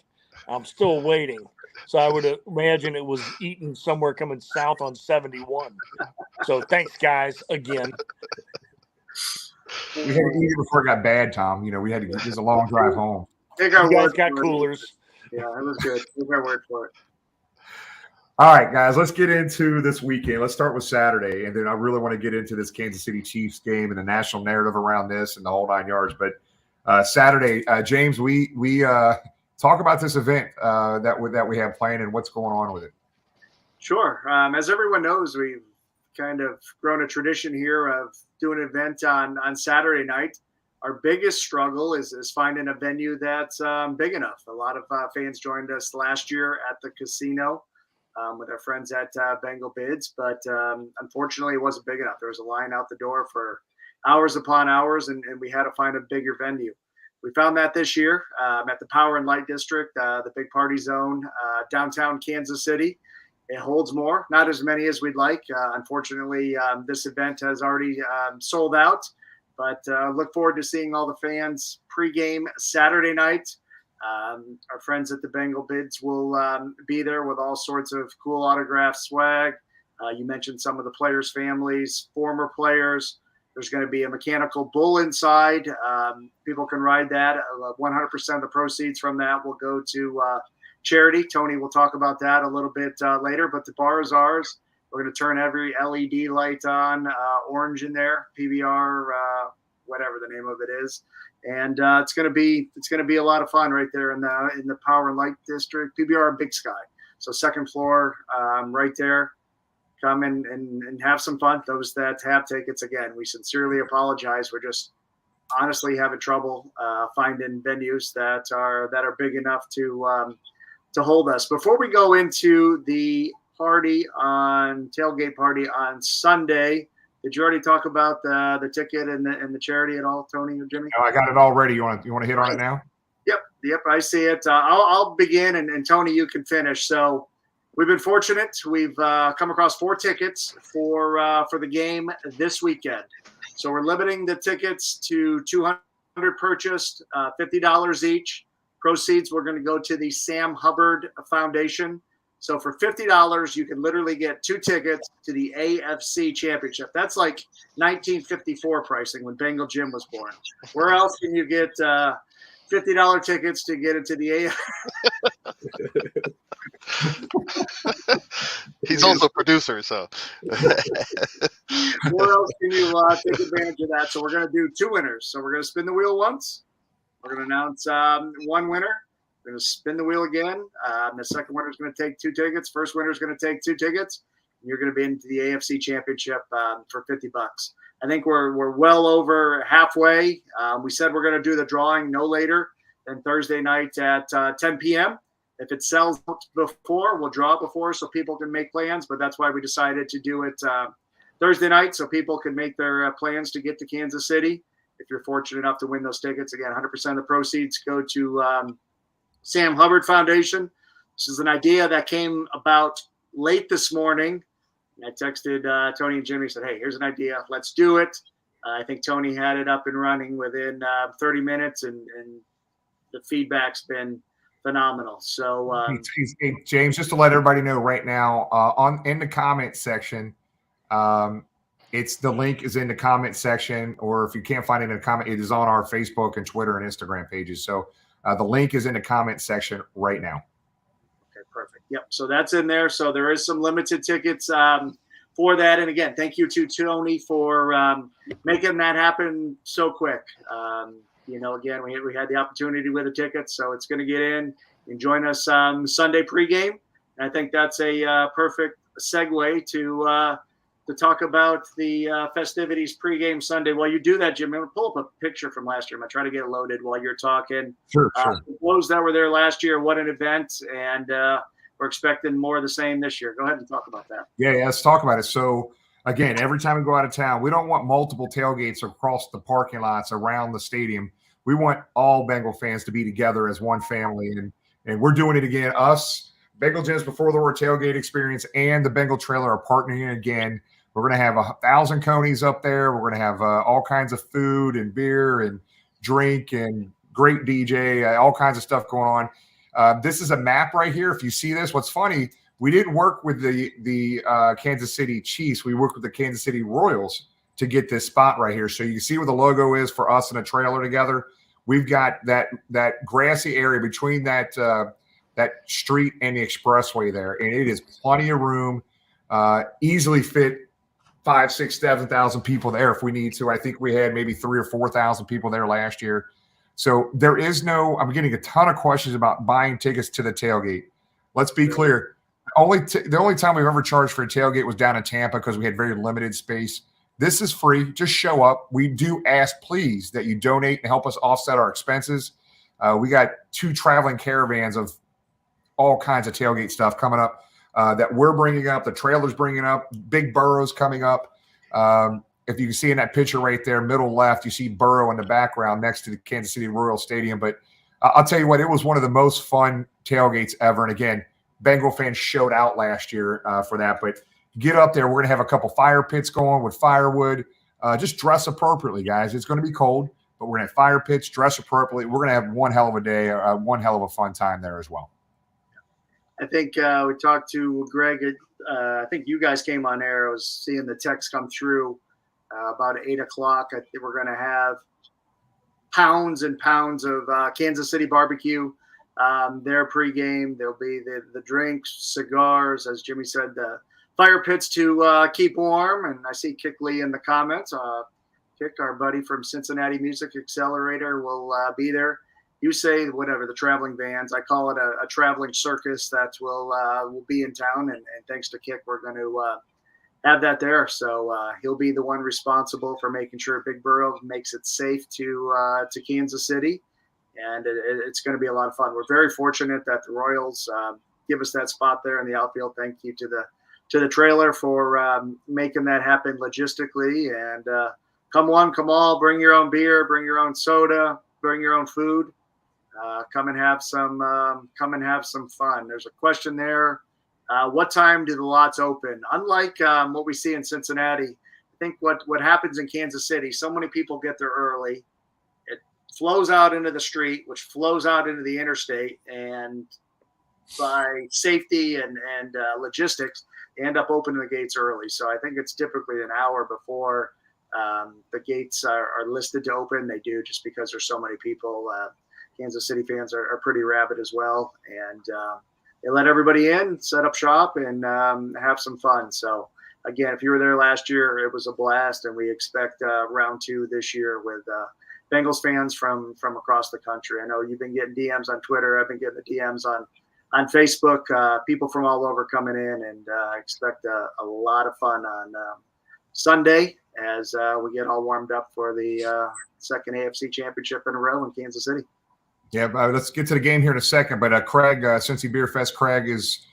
I'm still waiting. So I would imagine it was eaten somewhere coming south on 71. So thanks, guys, again. We had to eat it before it got bad, Tom. We had to get this a long drive home. You guys got coolers. Yeah, it was good. Take our word for it. All right, guys, let's get into this weekend. Let's start with Saturday, and then I really want to get into this Kansas City Chiefs game and the national narrative around this and the whole 9 yards. But Saturday, James, we talk about this event that we have planned and what's going on with it. Sure. As everyone knows, we've kind of grown a tradition here of doing an event on Saturday night. Our biggest struggle is finding a venue that's big enough. A lot of fans joined us last year at the casino with our friends at Bengal Bids, but unfortunately it wasn't big enough. There was a line out the door for hours upon hours, and we had to find a bigger venue. We found that this year at the Power and Light District, the Big Party Zone, downtown Kansas City. It holds more, not as many as we'd like. Unfortunately, this event has already sold out. But look forward to seeing all the fans pregame Saturday night. Our friends at the Bengal Bids will be there with all sorts of cool autograph swag. You mentioned some of the players' families, former players. There's going to be a mechanical bull inside. People can ride that. 100% of the proceeds from that will go to charity. Tony will talk about that a little bit later, but the bar is ours. We're going to turn every LED light on orange in there, PBR, whatever the name of it is, and it's going to be a lot of fun right there in the Power and Light District, PBR Big Sky. So second floor, right there. Come and have some fun. Those that have tickets, again, we sincerely apologize. We're just honestly having trouble finding venues that are big enough to hold us. Before we go into the tailgate party on Sunday. Did you already talk about the ticket and the charity at all, Tony or Jimmy? No, I got it all ready. You want to hit on it now? Yep, I see it. I'll begin, and Tony, you can finish. So we've been fortunate. We've come across 4 tickets for the game this weekend. So we're limiting the tickets to 200 purchased, $50 each. Proceeds, we're going to go to the Sam Hubbard Foundation. So for $50, you can literally get 2 tickets to the AFC Championship. That's like 1954 pricing when Bengal Jim was born. Where else can you get $50 tickets to get into the AFC? He's also a producer, so. Where else can you take advantage of that? So we're going to do 2 winners. So we're going to spin the wheel once. We're going to announce 1 winner. We're going to spin the wheel again. The second winner is going to take 2 tickets. First winner is going to take 2 tickets. And you're going to be into the AFC Championship for $50. I think we're well over halfway. We said we're going to do the drawing no later than Thursday night at 10 p.m. If it sells before, we'll draw it before so people can make plans. But that's why we decided to do it Thursday night so people can make their plans to get to Kansas City. If you're fortunate enough to win those tickets, again, 100% of the proceeds go to Sam Hubbard Foundation. This is an idea that came about late this morning. I texted Tony and Jimmy, said, hey, here's an idea. Let's do it. I think Tony had it up and running within 30 minutes, and the feedback's been phenomenal. So Hey, James, just to let everybody know right now, in the comment section, it's the link is in the comment section, or if you can't find it in the comment, it is on our Facebook and Twitter and Instagram pages. So the link is in the comment section right now. Okay, perfect. Yep. So that's in there. So there is some limited tickets for that. And again, thank you to Tony for making that happen so quick. Again, we had the opportunity with the tickets, so it's going to get in and join us Sunday pregame. And I think that's a perfect segue to talk about the festivities pregame Sunday. While you do that, Jim, I'm going to pull up a picture from last year. I'm going to try to get it loaded while you're talking. Sure. The Blues that were there last year, what an event, and we're expecting more of the same this year. Go ahead and talk about that. Yeah, let's talk about it. So, again, every time we go out of town, we don't want multiple tailgates across the parking lots around the stadium. We want all Bengal fans to be together as one family, and we're doing it again. Us, Bengal Gyms Before the War tailgate experience, and the Bengal Trailer are partnering again. We're going to have 1,000 conies up there. We're going to have all kinds of food and beer and drink and great DJ, all kinds of stuff going on. This is a map right here. If you see this, what's funny, we didn't work with the Kansas City Chiefs. We worked with the Kansas City Royals to get this spot right here. So you can see where the logo is for us and a trailer together. We've got that grassy area between that street and the expressway there, and it is plenty of room. Easily fit 5,000, 6,000, 7,000 people there if we need to. I think we had maybe 3,000 or 4,000 people there last year. So there is no. I'm getting a ton of questions about buying tickets to the tailgate. Let's be clear. The only time we've ever charged for a tailgate was down in Tampa because we had very limited space. This is free. Just show up. We do ask, please, that you donate and help us offset our expenses. We got 2 traveling caravans of all kinds of tailgate stuff coming up that we're bringing up. The trailer's bringing up. Big Burrow's coming up. If you can see in that picture right there, middle left, you see Burrow in the background next to the Kansas City Royal Stadium. But I'll tell you what, it was one of the most fun tailgates ever. And again, Bengal fans showed out last year for that. But get up there. We're going to have a couple fire pits going with firewood. Just dress appropriately, guys. It's going to be cold, but we're going to have fire pits, dress appropriately. We're going to have one hell of a day, one hell of a fun time there as well. I think we talked to Greg. I think you guys came on air. I was seeing the text come through about 8 o'clock. I think we're going to have pounds and pounds of Kansas City barbecue. Their pregame. There'll be the drinks, cigars, as Jimmy said, the fire pits to keep warm. And I see Kick Lee in the comments. Kick, our buddy from Cincinnati Music Accelerator, will be there. You say whatever, the traveling bands. I call it a traveling circus that will be in town. And thanks to Kick, we're going to have that there. So he'll be the one responsible for making sure Big Burrow makes it safe to Kansas City. And it's going to be a lot of fun. We're very fortunate that the Royals give us that spot there in the outfield. Thank you to the trailer for making that happen logistically. And come one, come all. Bring your own beer, bring your own soda, bring your own food. Come and have some fun. There's a question there. What time do the lots open? Unlike what we see in Cincinnati, I think what happens in Kansas City, so many people get there early. It flows out into the street, which flows out into the interstate, and by safety and logistics, they end up opening the gates early. So I think it's typically an hour before the gates are listed to open. They do, just because there's so many people. Kansas City fans are pretty rabid as well, and they let everybody in, set up shop, and have some fun. So again, if you were there last year, it was a blast, and we expect round 2 this year with Bengals fans from across the country. I know you've been getting DMs on Twitter. I've been getting the DMs on Facebook. People from all over coming in, and I expect a lot of fun on Sunday as we get all warmed up for the second AFC Championship in a row in Kansas City. Yeah, let's get to the game here in a second. But Craig, Cincy Beer Fest, Craig it's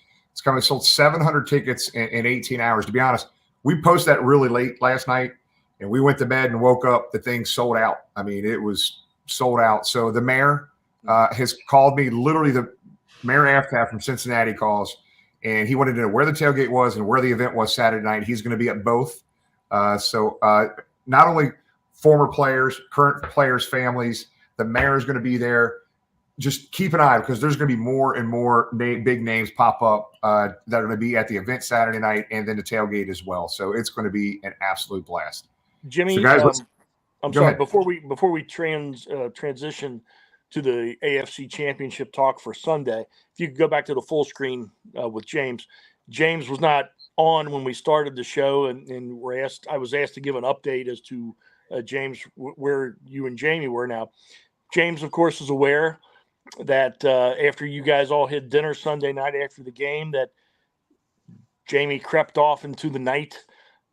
coming. Sold 700 tickets in 18 hours. To be honest, we posted that really late last night, and we went to bed and woke up. The thing sold out. I mean, it was sold out. So the mayor has called me. Literally, the mayor Aftab from Cincinnati calls, and he wanted to know where the tailgate was and where the event was Saturday night. He's going to be at both. So not only former players, current players' families, the mayor is going to be there. just keep an eye because there's going to be more and more big names pop up that are going to be at the event Saturday night and then the tailgate as well. So it's going to be an absolute blast. Jimmy, so guys, I'm sorry. ahead. Before we transition to the AFC Championship talk for Sunday, if you could go back to the full screen with James. James was not on when we started the show, and I was asked to give an update as to James where you and Jamie were now. James, of course, is aware that after you guys all had dinner Sunday night after the game, that Jamie crept off into the night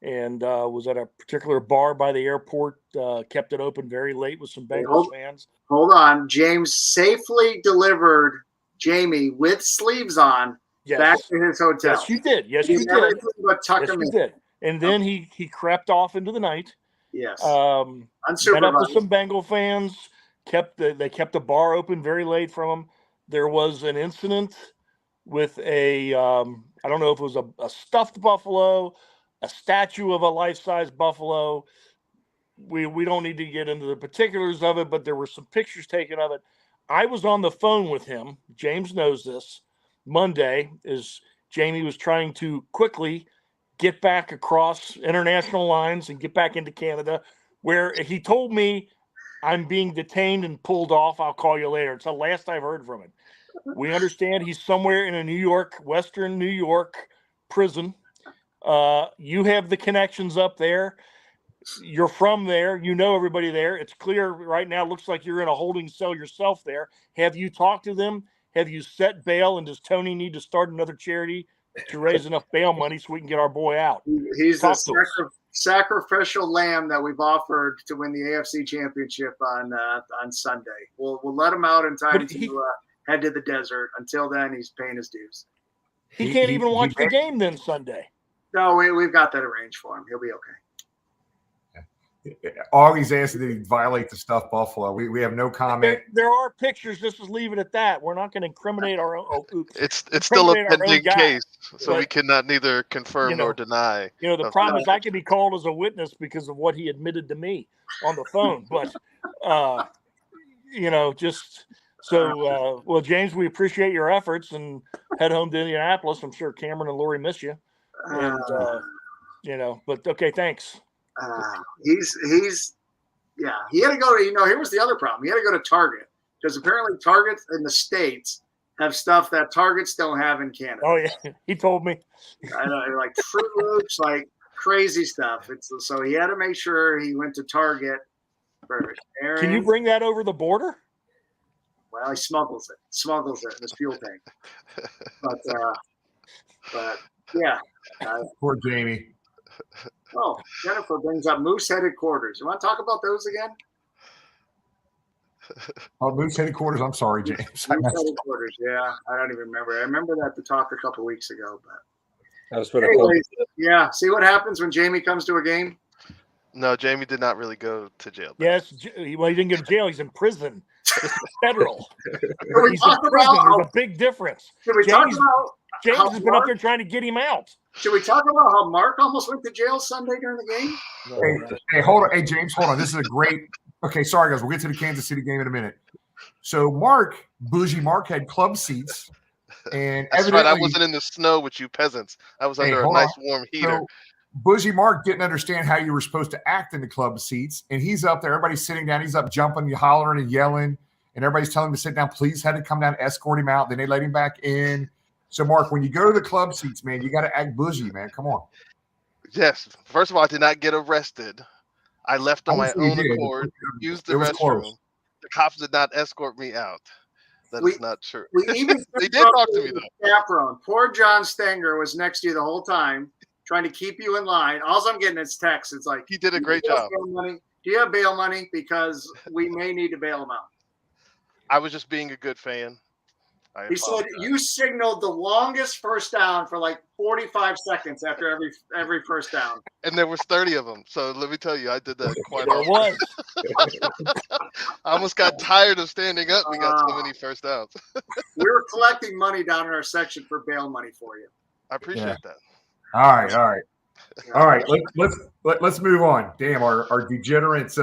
and was at a particular bar by the airport, kept it open very late with some Bengals fans. Hold on. James safely delivered Jamie with sleeves on back to his hotel. Yes, you did. Yes, you did. But tuck him in. Did. And then he crept off into the night. Yes. Met up with some Bengal fans. They kept the bar open very late from him. There was an incident with I don't know if it was a stuffed buffalo, a statue of a life-size buffalo. We don't need to get into the particulars of it, but there were some pictures taken of it. I was on the phone with him. James knows this. Monday, as Jamie was trying to quickly get back across international lines and get back into Canada, where he told me, I'm being detained and pulled off. I'll call you later. It's the last I've heard from him. We understand he's somewhere in a Western New York prison. You have the connections up there. You're from there. You know everybody there. It's clear right now. Looks like you're in a holding cell yourself there. Have you talked to them? Have you set bail? And does Tony need to start another charity to raise enough bail money so we can get our boy out? He's the sacrificial lamb that we've offered to win the AFC Championship on Sunday. We'll let him out in time to head to the desert. Until then, he's paying his dues. He can't even watch the game then Sunday. No, we've got that arranged for him. He'll be okay. Augie's asking that he violate the stuffed buffalo. We have no comment. There are pictures. Let's just leave it at that. We're not going to incriminate our own. It's still a pending case, so we cannot neither confirm nor deny. The problem is I can be called as a witness because of what he admitted to me on the phone. But just so well, James, we appreciate your efforts and head home to Indianapolis. I'm sure Cameron and Lori miss you. And but okay, thanks. He had to go to, here was the other problem. He had to go to Target because apparently Targets in the States have stuff that Targets don't have in Canada. Oh, yeah. He told me. I know, like Fruit Loops, like crazy stuff. So he had to make sure he went to Target for Aaron. Can you bring that over the border? Well, he smuggles it in his fuel tank. But yeah. Poor Jamie. Oh, Jennifer brings up moose-headed quarters. You want to talk about those again? Oh, moose-headed quarters. I'm sorry, James. Moose-headed quarters. Yeah, I don't even remember. I remember that the talk a couple weeks ago. But that was for anyways, yeah. See what happens when Jamie comes to a game? No, Jamie did not really go to jail. Yes, well, he didn't go to jail. He's in prison. It's federal. He's in prison. There's a big difference. James has been up there trying to get him out. Should we talk about how Mark almost went to jail Sunday during the game? Hey, hold on. Hey, James, hold on. This is a great – okay, sorry, guys. We'll get to the Kansas City game in a minute. So Bougie Mark had club seats. And that's right. I wasn't in the snow with you peasants. I was under a nice warm heater. So, Bougie Mark didn't understand how you were supposed to act in the club seats. And he's up there. Everybody's sitting down. He's up jumping, hollering and yelling. And everybody's telling him to sit down. Please had to come down, escort him out. Then they let him back in. So, Mark, when you go to the club seats, man, you got to act bougie, man. Come on. Yes. First of all, I did not get arrested. I left on my own accord, used the restroom. Close. The cops did not escort me out. That is not true. They did talk to me, though. Chaperone. Poor John Stenger was next to you the whole time, trying to keep you in line. All I'm getting is texts. It's like, he did a great job. Do you have bail money? Because we may need to bail him out. I was just being a good fan. He said you signaled the longest first down for like 45 seconds after every first down. And there was 30 of them. So let me tell you, I did that quite often. I almost got tired of standing up. We got so many first downs. We were collecting money down in our section for bail money for you. I appreciate that. All right. Let's move on. Damn, our degenerates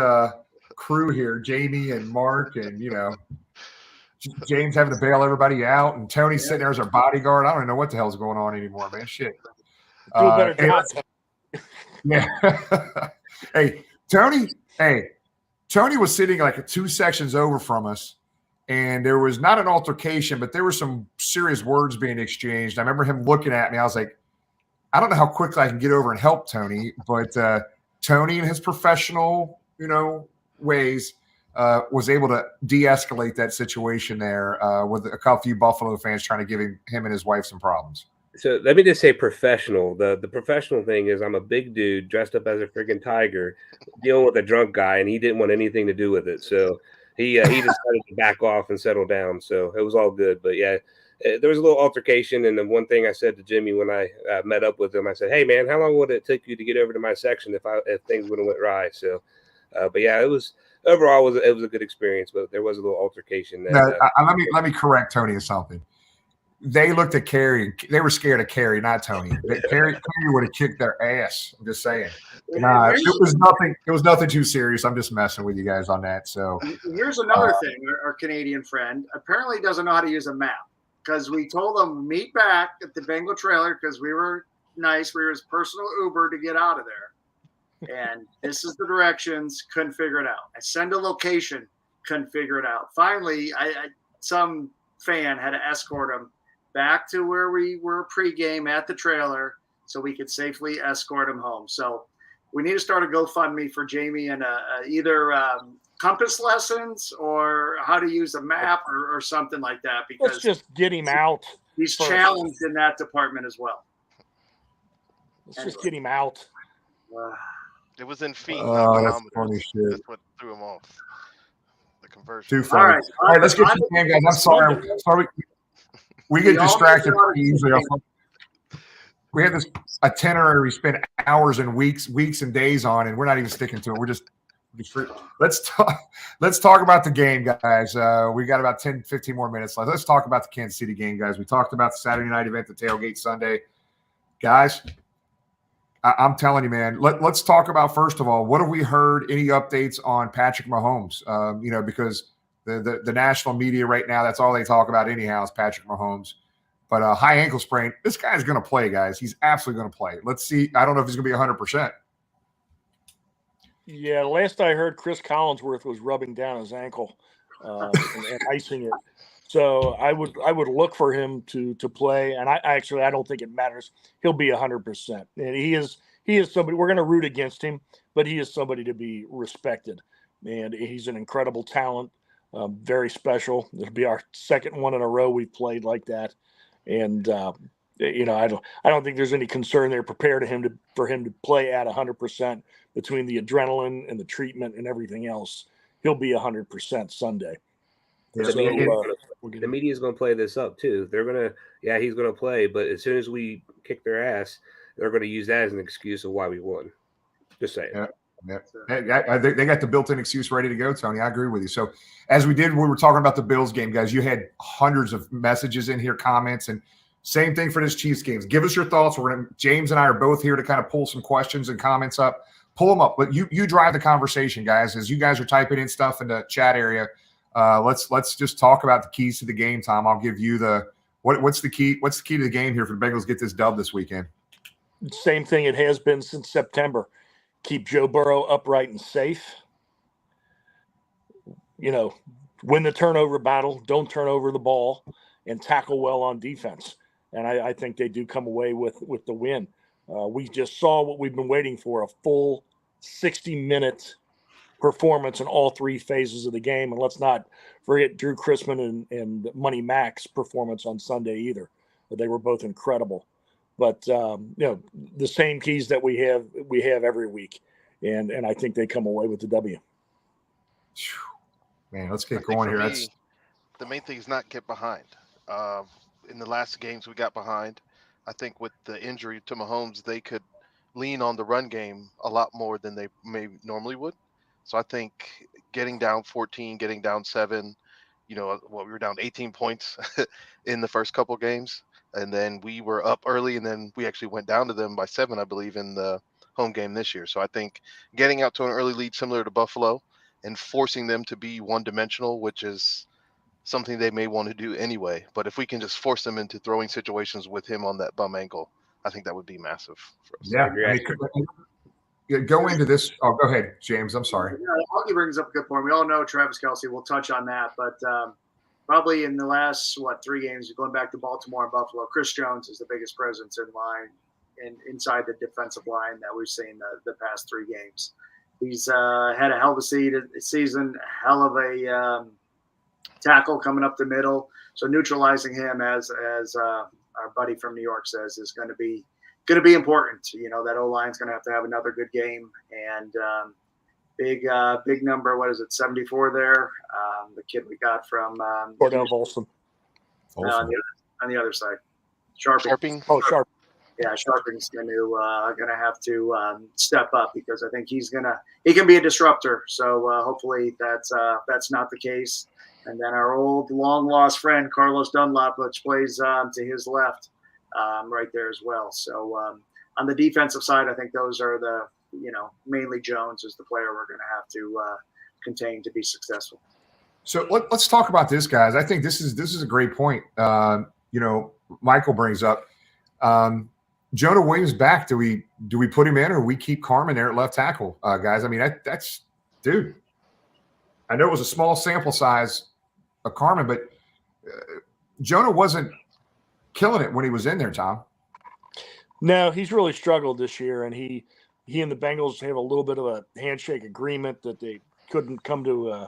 crew here, Jamie and Mark, and James having to bail everybody out, and Tony's sitting there as our bodyguard. I don't even know what the hell's going on anymore, man. Shit. Do a better job. Yeah. Hey, Tony. Hey, Tony was sitting like 2 sections over from us, and there was not an altercation, but there were some serious words being exchanged. I remember him looking at me. I was like, I don't know how quickly I can get over and help Tony, but Tony, in his professional, ways, was able to de-escalate that situation there with a few Buffalo fans trying to give him and his wife some problems. So let me just say professional. The professional thing is I'm a big dude dressed up as a freaking tiger dealing with a drunk guy, and he didn't want anything to do with it. So he decided to back off and settle down. So it was all good. But yeah, there was a little altercation. And the one thing I said to Jimmy when I met up with him, I said, "Hey man, how long would it take you to get over to my section if things would have went right?" So, but yeah, it was overall it was a good experience. But there was a little altercation there. Let me correct Tony or something. They looked at Carey. They were scared of Carey, not Tony. Carey would have kicked their ass. I'm just saying. Nah, it was nothing. It was nothing too serious. I'm just messing with you guys on that. So here's another thing. Our Canadian friend apparently doesn't know how to use a map, because we told him meet back at the Bengal trailer because we were nice. We were his personal Uber to get out of there, and this is the directions. Couldn't figure it out. I send a location. Couldn't figure it out. Finally, some fan had to escort him back to where we were pregame at the trailer so we could safely escort him home. So we need to start a GoFundMe for Jamie and either compass lessons or how to use a map or something like that, because let's just get him out. He's challenged in that department as well. Let's just get him out. It was in feet. That's funny shit. That's what threw him off. The conversion. Too funny. All right, let's get to the game, guys. I'm sorry. We get distracted pretty easily. We have this itinerary we spend hours and weeks and days on, and we're not even sticking to it. We're just let's talk about the game, guys. We got about 10, 15 more minutes left. Let's talk about the Kansas City game, guys. We talked about the Saturday night event, the Tailgate Sunday. Guys, I'm telling you, man, let's talk about, first of all, what have we heard? Any updates on Patrick Mahomes? Because the national media right now, that's all they talk about anyhow is Patrick Mahomes. But high ankle sprain, this guy's going to play, guys. He's absolutely going to play. Let's see. I don't know if he's going to be 100%. Yeah, last I heard, Chris Collinsworth was rubbing down his ankle and icing it. So I would look for him to play. And I don't think it matters. He'll be 100%. And he is somebody, we're going to root against him, but he is somebody to be respected. And he's an incredible talent. Very special. It'll be our second one in a row we've played like that, and I don't think there's any concern there. Prepare for him to play at 100% between the adrenaline and the treatment and everything else. He'll be 100% Sunday. The media is going to play this up too. They're going to, he's going to play, but as soon as we kick their ass, they're going to use that as an excuse of why we won. Just saying. Yeah. Yeah. They got the built-in excuse ready to go, Tony. I agree with you. So as we were talking about the Bills game, guys, you had hundreds of messages in here, comments, and same thing for this Chiefs games. Give us your thoughts. James and I are both here to kind of pull some questions and comments up. Pull them up, but you drive the conversation, guys. As you guys are typing in stuff in the chat area, let's just talk about the keys to the game, Tom. I'll give you what's the key to the game here for the Bengals to get this dub this weekend? Same thing it has been since September. Keep Joe Burrow upright and safe. Win the turnover battle. Don't turn over the ball, and tackle well on defense. And I think they do come away with the win. We just saw what we've been waiting for, a full 60-minute performance in all three phases of the game. And let's not forget Drew Chrisman and Money Mac's performance on Sunday either. They were both incredible. But the same keys that we have every week, and I think they come away with the W. Man, let's get going here. The main thing is not get behind. In the last games we got behind. I think with the injury to Mahomes, they could lean on the run game a lot more than they may normally would. So I think getting down 14, getting down 7, we were down 18 points in the first couple games. And then we were up early, and then we actually went down to them by 7, I believe, in the home game this year. So I think getting out to an early lead similar to Buffalo and forcing them to be one-dimensional, which is something they may want to do anyway. But if we can just force them into throwing situations with him on that bum ankle, I think that would be massive for us. Yeah, I mean, go into this. Oh, go ahead, James. I'm sorry. Yeah, Augie brings up a good point. We all know Travis Kelsey. We'll touch on that, but probably in the last 3 games, going back to Baltimore and Buffalo, Chris Jones is the biggest presence in line and inside the defensive line that we've seen the past 3 games. He's had a hell of a season, hell of a tackle coming up the middle. So neutralizing him, as our buddy from New York says, is going to be important. You know, that O-line's going to have another good game, and big number. What is it? 74 there. The kid we got from Cordell Volson. On the other side, Sharping. Oh, Sharp. Yeah, Sharping's going to have to step up, because I think he can be a disruptor. So hopefully that's not the case. And then our old long lost friend Carlos Dunlap, which plays to his left, right there as well. So on the defensive side, I think those are mainly Jones is the player we're going to have to contain to be successful. So let's talk about this, guys. I think this is a great point. Michael brings up Jonah Williams back. Do we put him in, or we keep Carmen there at left tackle, guys? I mean, that's dude. I know it was a small sample size of Carmen, but Jonah wasn't killing it when he was in there, Tom. No, he's really struggled this year, and he and the Bengals have a little bit of a handshake agreement that they couldn't come to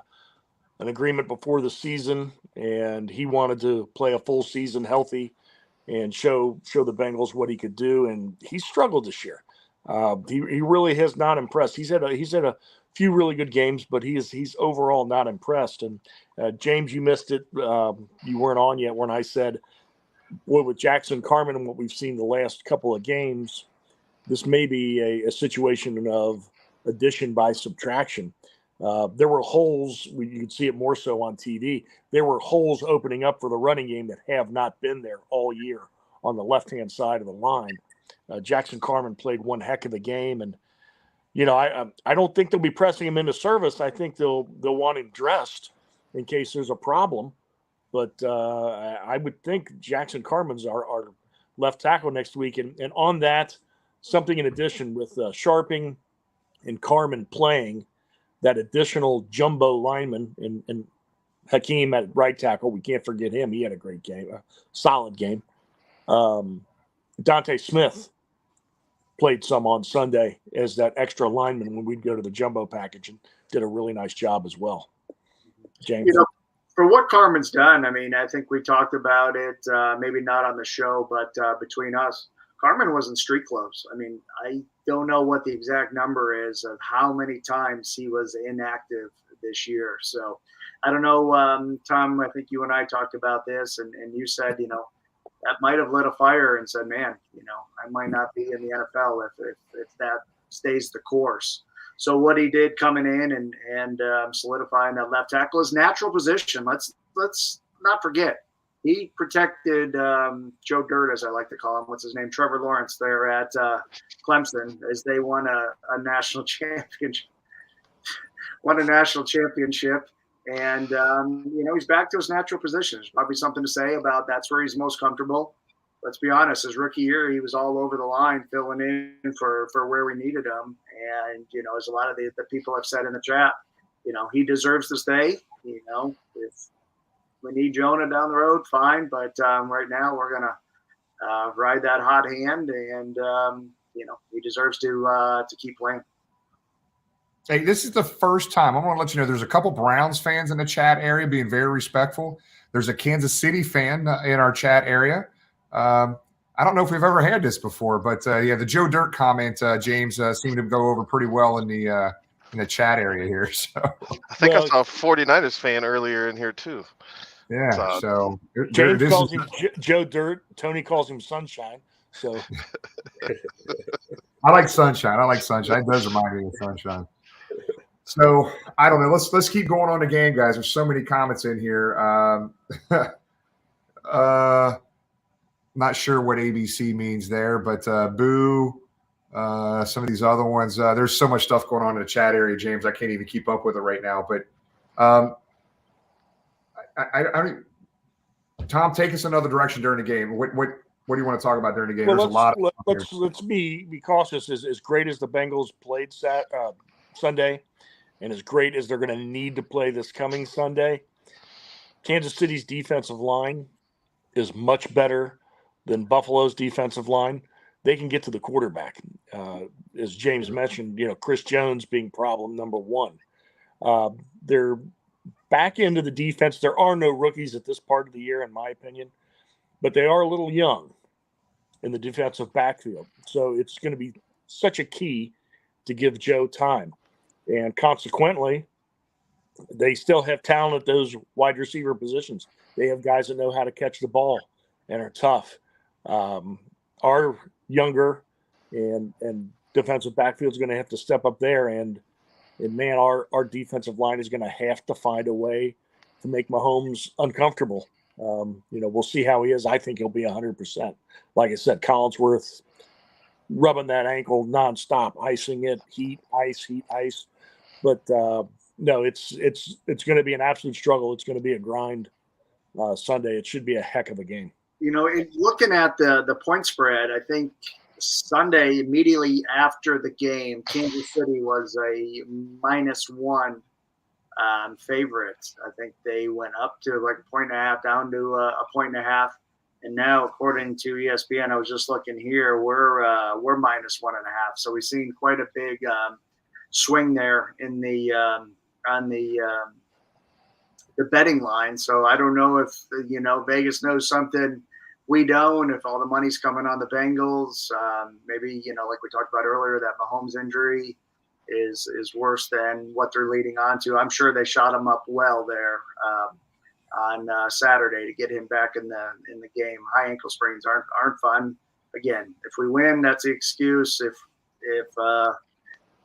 an agreement before the season, and he wanted to play a full season healthy and show the Bengals what he could do, and he struggled this year. He really has not impressed. He's had a few really good games, but he's overall not impressed. And James, you missed it. You weren't on yet when I said, boy, with Jackson Carman and what we've seen the last couple of games, this may be a situation of addition by subtraction. There were holes. You could see it more so on TV. There were holes opening up for the running game that have not been there all year on the left-hand side of the line. Jackson Carman played one heck of a game, and I don't think they'll be pressing him into service. I think they'll want him dressed in case there's a problem. But I would think Jackson Carman's our left tackle next week, and on that, something in addition with Sharping and Carman playing, that additional jumbo lineman and Hakeem at right tackle. We can't forget him. He had a great game, a solid game. Dante Smith played some on Sunday as that extra lineman when we'd go to the jumbo package, and did a really nice job as well. James. For what Carmen's done, I mean, I think we talked about it, maybe not on the show, but between us, Carmen was in street clothes. I mean, I don't know what the exact number is of how many times he was inactive this year. So I don't know, Tom, I think you and I talked about this, and you said, that might have lit a fire and said, man, I might not be in the NFL if that stays the course. So what he did coming in and solidifying that left tackle, his natural position, let's not forget, he protected Joe Dirt, as I like to call him. What's his name? Trevor Lawrence there at Clemson, as they won a national championship. And, he's back to his natural position. There's probably something to say about that's where he's most comfortable. Let's be honest, his rookie year, he was all over the line filling in for where we needed him. And, as a lot of the people have said in the chat, he deserves to stay. If we need Jonah down the road, fine. But right now we're going to ride that hot hand, and, he deserves to keep playing. Hey, this is the first time. I want to let you know there's a couple Browns fans in the chat area being very respectful. There's a Kansas City fan in our chat area. I don't know if we've ever had this before, but the Joe Dirt comment, James, seemed to go over pretty well in the chat area here. So I think I saw a 49ers fan earlier in here too. Yeah. So James calls him Joe Dirt. Tony calls him Sunshine. So I like Sunshine. It does remind me of Sunshine. So I don't know. Let's keep going on the game, guys. There's so many comments in here. Not sure what ABC means there, but boo. Some of these other ones. There's so much stuff going on in the chat area, James. I can't even keep up with it right now. But I don't. Tom, take us another direction during the game. What do you want to talk about during the game? Well, There's a lot. Let's be cautious. As great as the Bengals played Sunday, and as great as they're going to need to play this coming Sunday, Kansas City's defensive line is much better than Buffalo's defensive line. They can get to the quarterback. As James mentioned, Chris Jones being problem number one. They're back into the defense. There are no rookies at this part of the year, in my opinion, but they are a little young in the defensive backfield. So it's going to be such a key to give Joe time. And consequently, they still have talent at those wide receiver positions. They have guys that know how to catch the ball and are tough. Our younger and defensive backfield is going to have to step up there. And man, our defensive line is going to have to find a way to make Mahomes uncomfortable. We'll see how he is. I think he'll be 100%. Like I said, Collinsworth rubbing that ankle nonstop, icing it, heat, ice. But no, it's going to be an absolute struggle. It's going to be a grind Sunday. It should be a heck of a game. Looking at the point spread, I think Sunday, immediately after the game, Kansas City was a -1 favorite. I think they went up to like 1.5, down to a 1.5. And now, according to ESPN, I was just looking here, we're -1.5. So we've seen quite a big swing there in the on the betting line. So I don't know if Vegas knows something we don't. If all the money's coming on the Bengals, maybe like we talked about earlier, that Mahomes injury is worse than what they're leading on to. I'm sure they shot him up well there on Saturday to get him back in the game. High ankle sprains aren't fun. Again, if we win, that's the excuse. If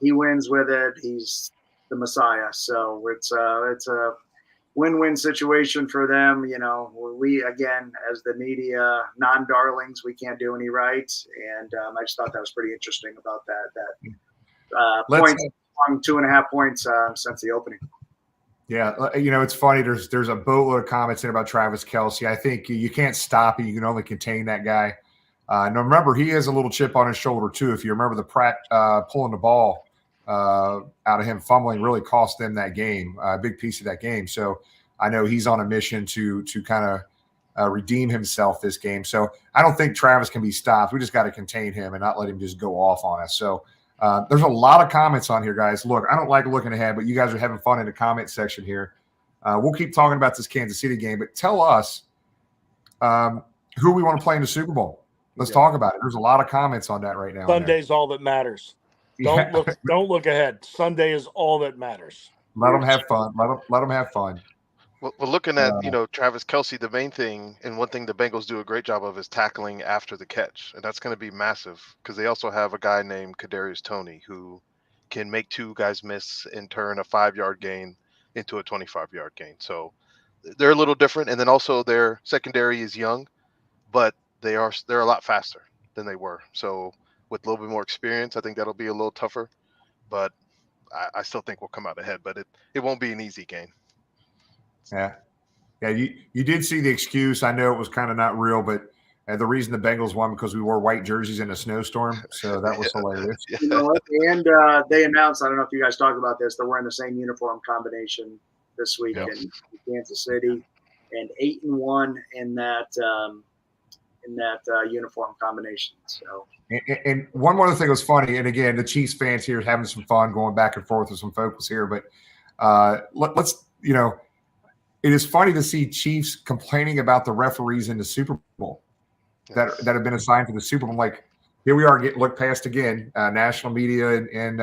he wins with it, he's the Messiah. So it's a win-win situation for them. We, again, as the media non-darlings, we can't do any right. And I just thought that was pretty interesting about that points, 2.5 points since the opening. Yeah, it's funny. There's a boatload of comments in about Travis Kelsey. I think you can't stop it. You can only contain that guy. Now, remember, he has a little chip on his shoulder, too. If you remember the Pratt pulling the ball out of him fumbling really cost them that game, a big piece of that game. So I know he's on a mission to kind of redeem himself this game. So I don't think Travis can be stopped. We just got to contain him and not let him just go off on us. So there's a lot of comments on here, guys. Look, I don't like looking ahead, but you guys are having fun in the comment section here. We'll keep talking about this Kansas City game, but tell us who we want to play in the Super Bowl. Let's talk about it. There's a lot of comments on that right now. Sunday's all that matters. Don't look ahead. Sunday is all that matters. Let them have fun. Let them have fun. Well, looking at Travis Kelsey, the main thing and one thing the Bengals do a great job of is tackling after the catch, and that's going to be massive because they also have a guy named Kadarius Toney who can make two guys miss and turn a 5-yard gain into a 25-yard gain. So they're a little different, and then also their secondary is young, but they're a lot faster than they were. So with a little bit more experience, I think that'll be a little tougher, but I still think we'll come out ahead. But it won't be an easy game. Yeah. You did see the excuse. I know it was kind of not real, but the reason the Bengals won because we wore white jerseys in a snowstorm. So that was hilarious. And they announced, I don't know if you guys talk about this, they're wearing the same uniform combination this week in Kansas City, and 8-1 in that uniform combination. So. And one more thing was funny, and again, the Chiefs fans here having some fun going back and forth with some focus here, but let's it is funny to see Chiefs complaining about the referees in the Super Bowl that have been assigned to the Super Bowl. Like, here we are getting looked past again. National media and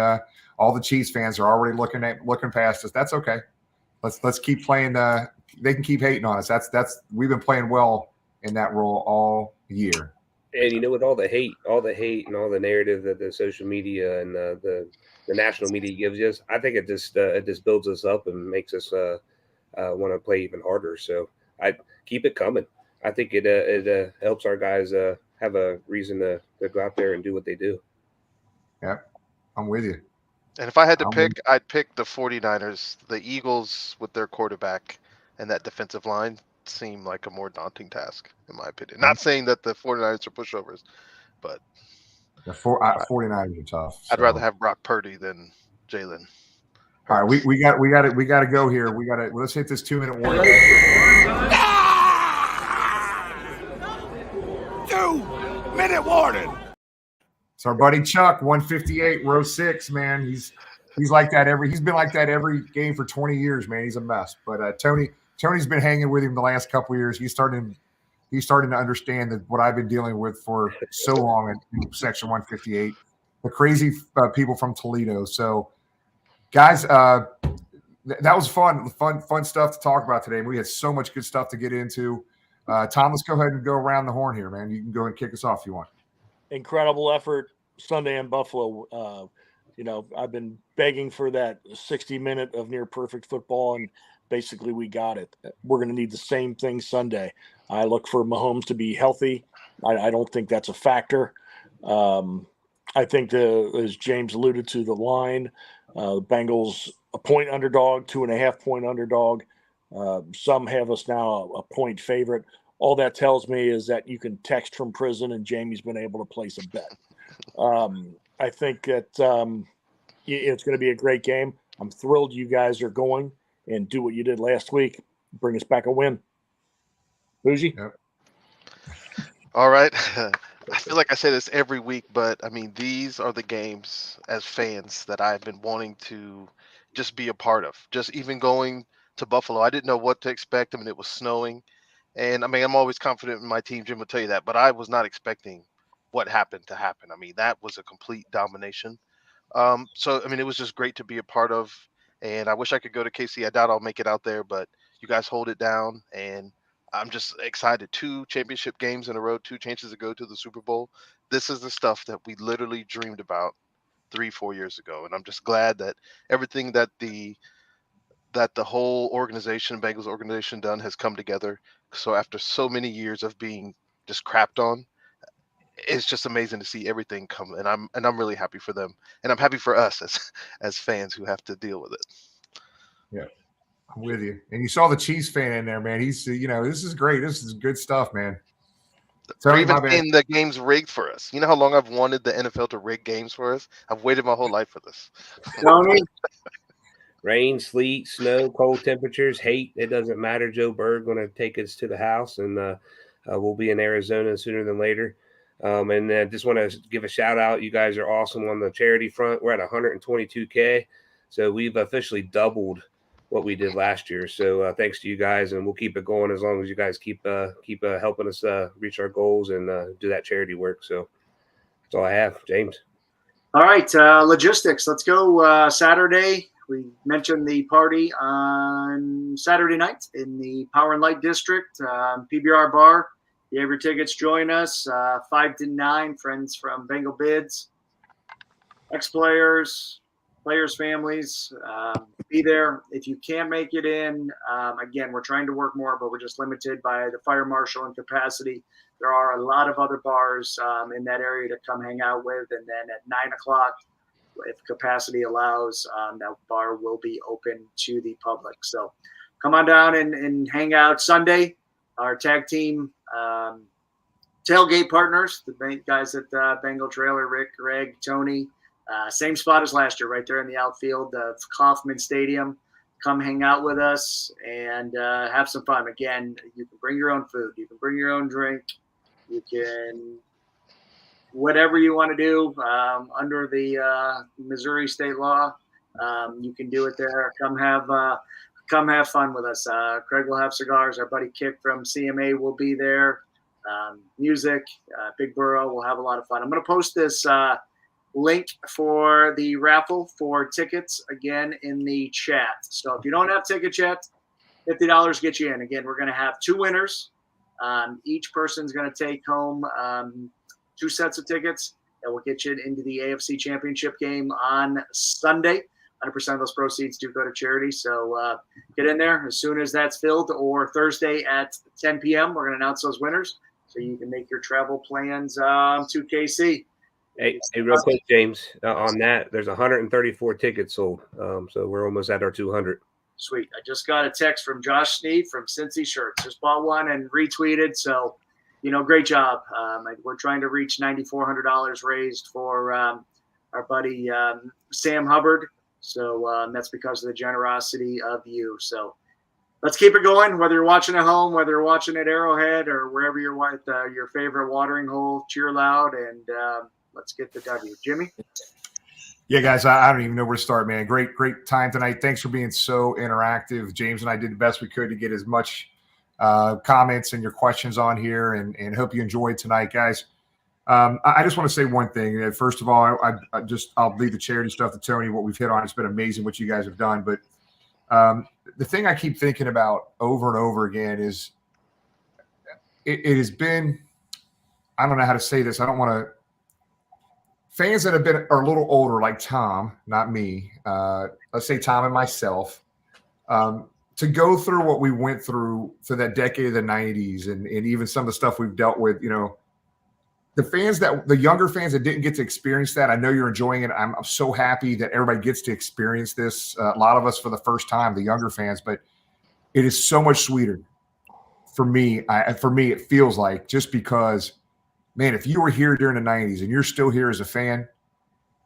all the Chiefs fans are already looking past us. That's okay. Let's keep playing. They can keep hating on us. That's we've been playing well in that role all year. And with all the hate and all the narrative that the social media and the national media gives us, I think it just builds us up and makes us want to play even harder. So I keep it coming. I think it helps our guys have a reason to go out there and do what they do. Yeah, I'm with you. And if I had to pick, I'd pick the 49ers, the Eagles with their quarterback, and that defensive line seem like a more daunting task, in my opinion. Not saying that the 49ers are pushovers, but the 49ers are tough. I'd rather have Brock Purdy than Jalen. All right, we got to go here. Let's hit this 2-minute warning. 2-minute warning. It's our buddy Chuck, 158, row 6, man. He's like that he's been like that every game for 20 years, man. He's a mess. But Tony's been hanging with him the last couple of years. He's starting to understand that what I've been dealing with for so long in section 158, the crazy people from Toledo. So, guys, that was fun stuff to talk about today. We had so much good stuff to get into. Tom, let's go ahead and go around the horn here, man. You can go and kick us off if you want. Incredible effort Sunday in Buffalo. I've been begging for that 60-minute of near perfect football, and basically we got it. We're going to need the same thing Sunday. I look for Mahomes to be healthy. I don't think that's a factor. I think as James alluded to, the line, the Bengals a point underdog, 2.5-point underdog. Some have us now a point favorite. All that tells me is that you can text from prison, and Jamie's been able to place a bet. I think that it's going to be a great game. I'm thrilled you guys are going and do what you did last week. Bring us back a win. Bougie? Yep. All right. I feel like I say this every week, but I mean, these are the games as fans that I've been wanting to just be a part of. Just even going to Buffalo, I didn't know what to expect. I mean, it was snowing. And I mean, I'm always confident in my team. Jim will tell you that, but I was not expecting what happened to happen. I mean, that was a complete domination. So, I mean, it was just great to be a part of. And I wish I could go to KC. I doubt I'll make it out there, but you guys hold it down. And I'm just excited. 2 championship games in a row, 2 chances to go to the Super Bowl. This is the stuff that we literally dreamed about 3-4 years ago. And I'm just glad that everything that the whole organization, Bengals organization, done has come together. So after so many years of being just crapped on, it's just amazing to see everything come. And I'm really happy for them. And I'm happy for us as fans who have to deal with it. Yeah. I'm with you. And you saw the Chiefs fan in there, man. He's, this is great. This is good stuff, man. Or even saying the game's rigged for us. You know how long I've wanted the NFL to rig games for us? I've waited my whole life for this. Tony? Rain, sleet, snow, cold temperatures, hate. It doesn't matter. Joe Berg going to take us to the house, and we'll be in Arizona sooner than later. And just want to give a shout out. You guys are awesome on the charity front. We're at 122K. So we've officially doubled what we did last year. So thanks to you guys, and we'll keep it going as long as you guys keep helping us reach our goals and do that charity work. So that's all I have. James. All right, logistics. Let's go Saturday. We mentioned the party on Saturday night in the Power and Light District, PBR Bar. If you have your tickets, join us. 5 to 9, friends from Bengal Bids, ex-players, players' families, be there. If you can't make it in, again, we're trying to work more, but we're just limited by the fire marshal and capacity. There are a lot of other bars in that area to come hang out with. And then at 9 o'clock, if capacity allows, that bar will be open to the public. So come on down and hang out. Sunday, our tag team tailgate partners, the guys at Bengal Trailer, Rick, Greg, Tony, same spot as last year, right there in the outfield of Kauffman Stadium. Come hang out with us and have some fun. Again, you can bring your own food. You can bring your own drink. You can whatever you want to do under the Missouri state law. You can do it there. Come have fun with us. Craig will have cigars. Our buddy Kip from CMA will be there. Music, Big Burrow. We'll have a lot of fun. I'm going to post this link for the raffle for tickets again in the chat. So if you don't have tickets yet, $50 get you in. Again, we're going to have 2 winners. Each person's going to take home 2 sets of tickets that will get you into the AFC Championship game on Sunday. 100% of those proceeds do go to charity. So get in there as soon as that's filled, or Thursday at 10 p.m. We're going to announce those winners so you can make your travel plans to KC. Hey, real quick, James, on that, there's 134 tickets sold. So we're almost at our 200. Sweet. I just got a text from Josh Sneed from Cincy Shirts. Just bought one and retweeted. So, great job. We're trying to reach $9,400 raised for our buddy Sam Hubbard. So that's because of the generosity of you. So let's keep it going. Whether you're watching at home, whether you're watching at Arrowhead, or wherever you're at your favorite watering hole, cheer loud, and let's get the W. Jimmy? Yeah, guys, I don't even know where to start, man. Great time tonight. Thanks for being so interactive. James and I did the best we could to get as much comments and your questions on here, and hope you enjoyed tonight, guys. I just want to say one thing. First of all, I'll leave the charity stuff to Tony. What we've hit on, it's been amazing what you guys have done. But the thing I keep thinking about over and over again is it has been, I don't know how to say this. I don't want to. Fans that are a little older, like Tom, not me, let's say Tom and myself, to go through what we went through for that decade of the 90s and even some of the stuff we've dealt with, the younger fans that didn't get to experience that, I know you're enjoying it. I'm so happy that everybody gets to experience this. A lot of us for the first time, the younger fans, but it is so much sweeter for me. For me, it feels like, just because, man, if you were here during the 90s and you're still here as a fan,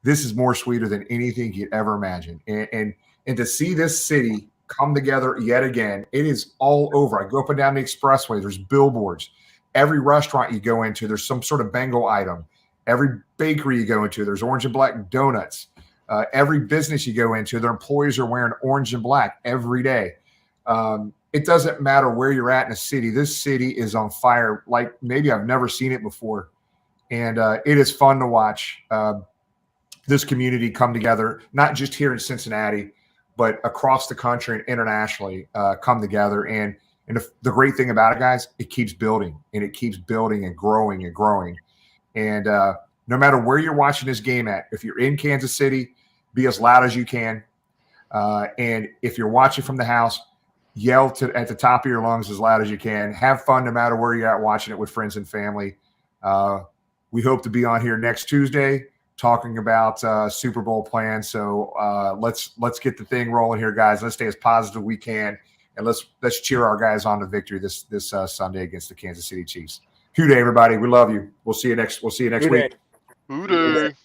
this is more sweeter than anything you'd ever imagine. And to see this city come together yet again, it is all over. I go up and down the expressway. There's billboards. Every restaurant you go into, there's some sort of Bengal item. Every bakery you go into, there's orange and black donuts. Every business you go into, their employees are wearing orange and black every day. It doesn't matter where you're at in a city. This city is on fire like maybe I've never seen it before. And it is fun to watch this community come together, not just here in Cincinnati, but across the country and internationally come together. And the great thing about it, guys, it keeps building, and it keeps building and growing and growing. And no matter where you're watching this game at, if you're in Kansas City, be as loud as you can. And if you're watching from the house, yell at the top of your lungs as loud as you can. Have fun no matter where you're at watching it with friends and family. We hope to be on here next Tuesday talking about Super Bowl plans. So let's get the thing rolling here, guys. Let's stay as positive as we can, and let's cheer our guys on to victory this Sunday against the Kansas City Chiefs. Hoo day, everybody. We love you. We'll see you next week. Hoo day.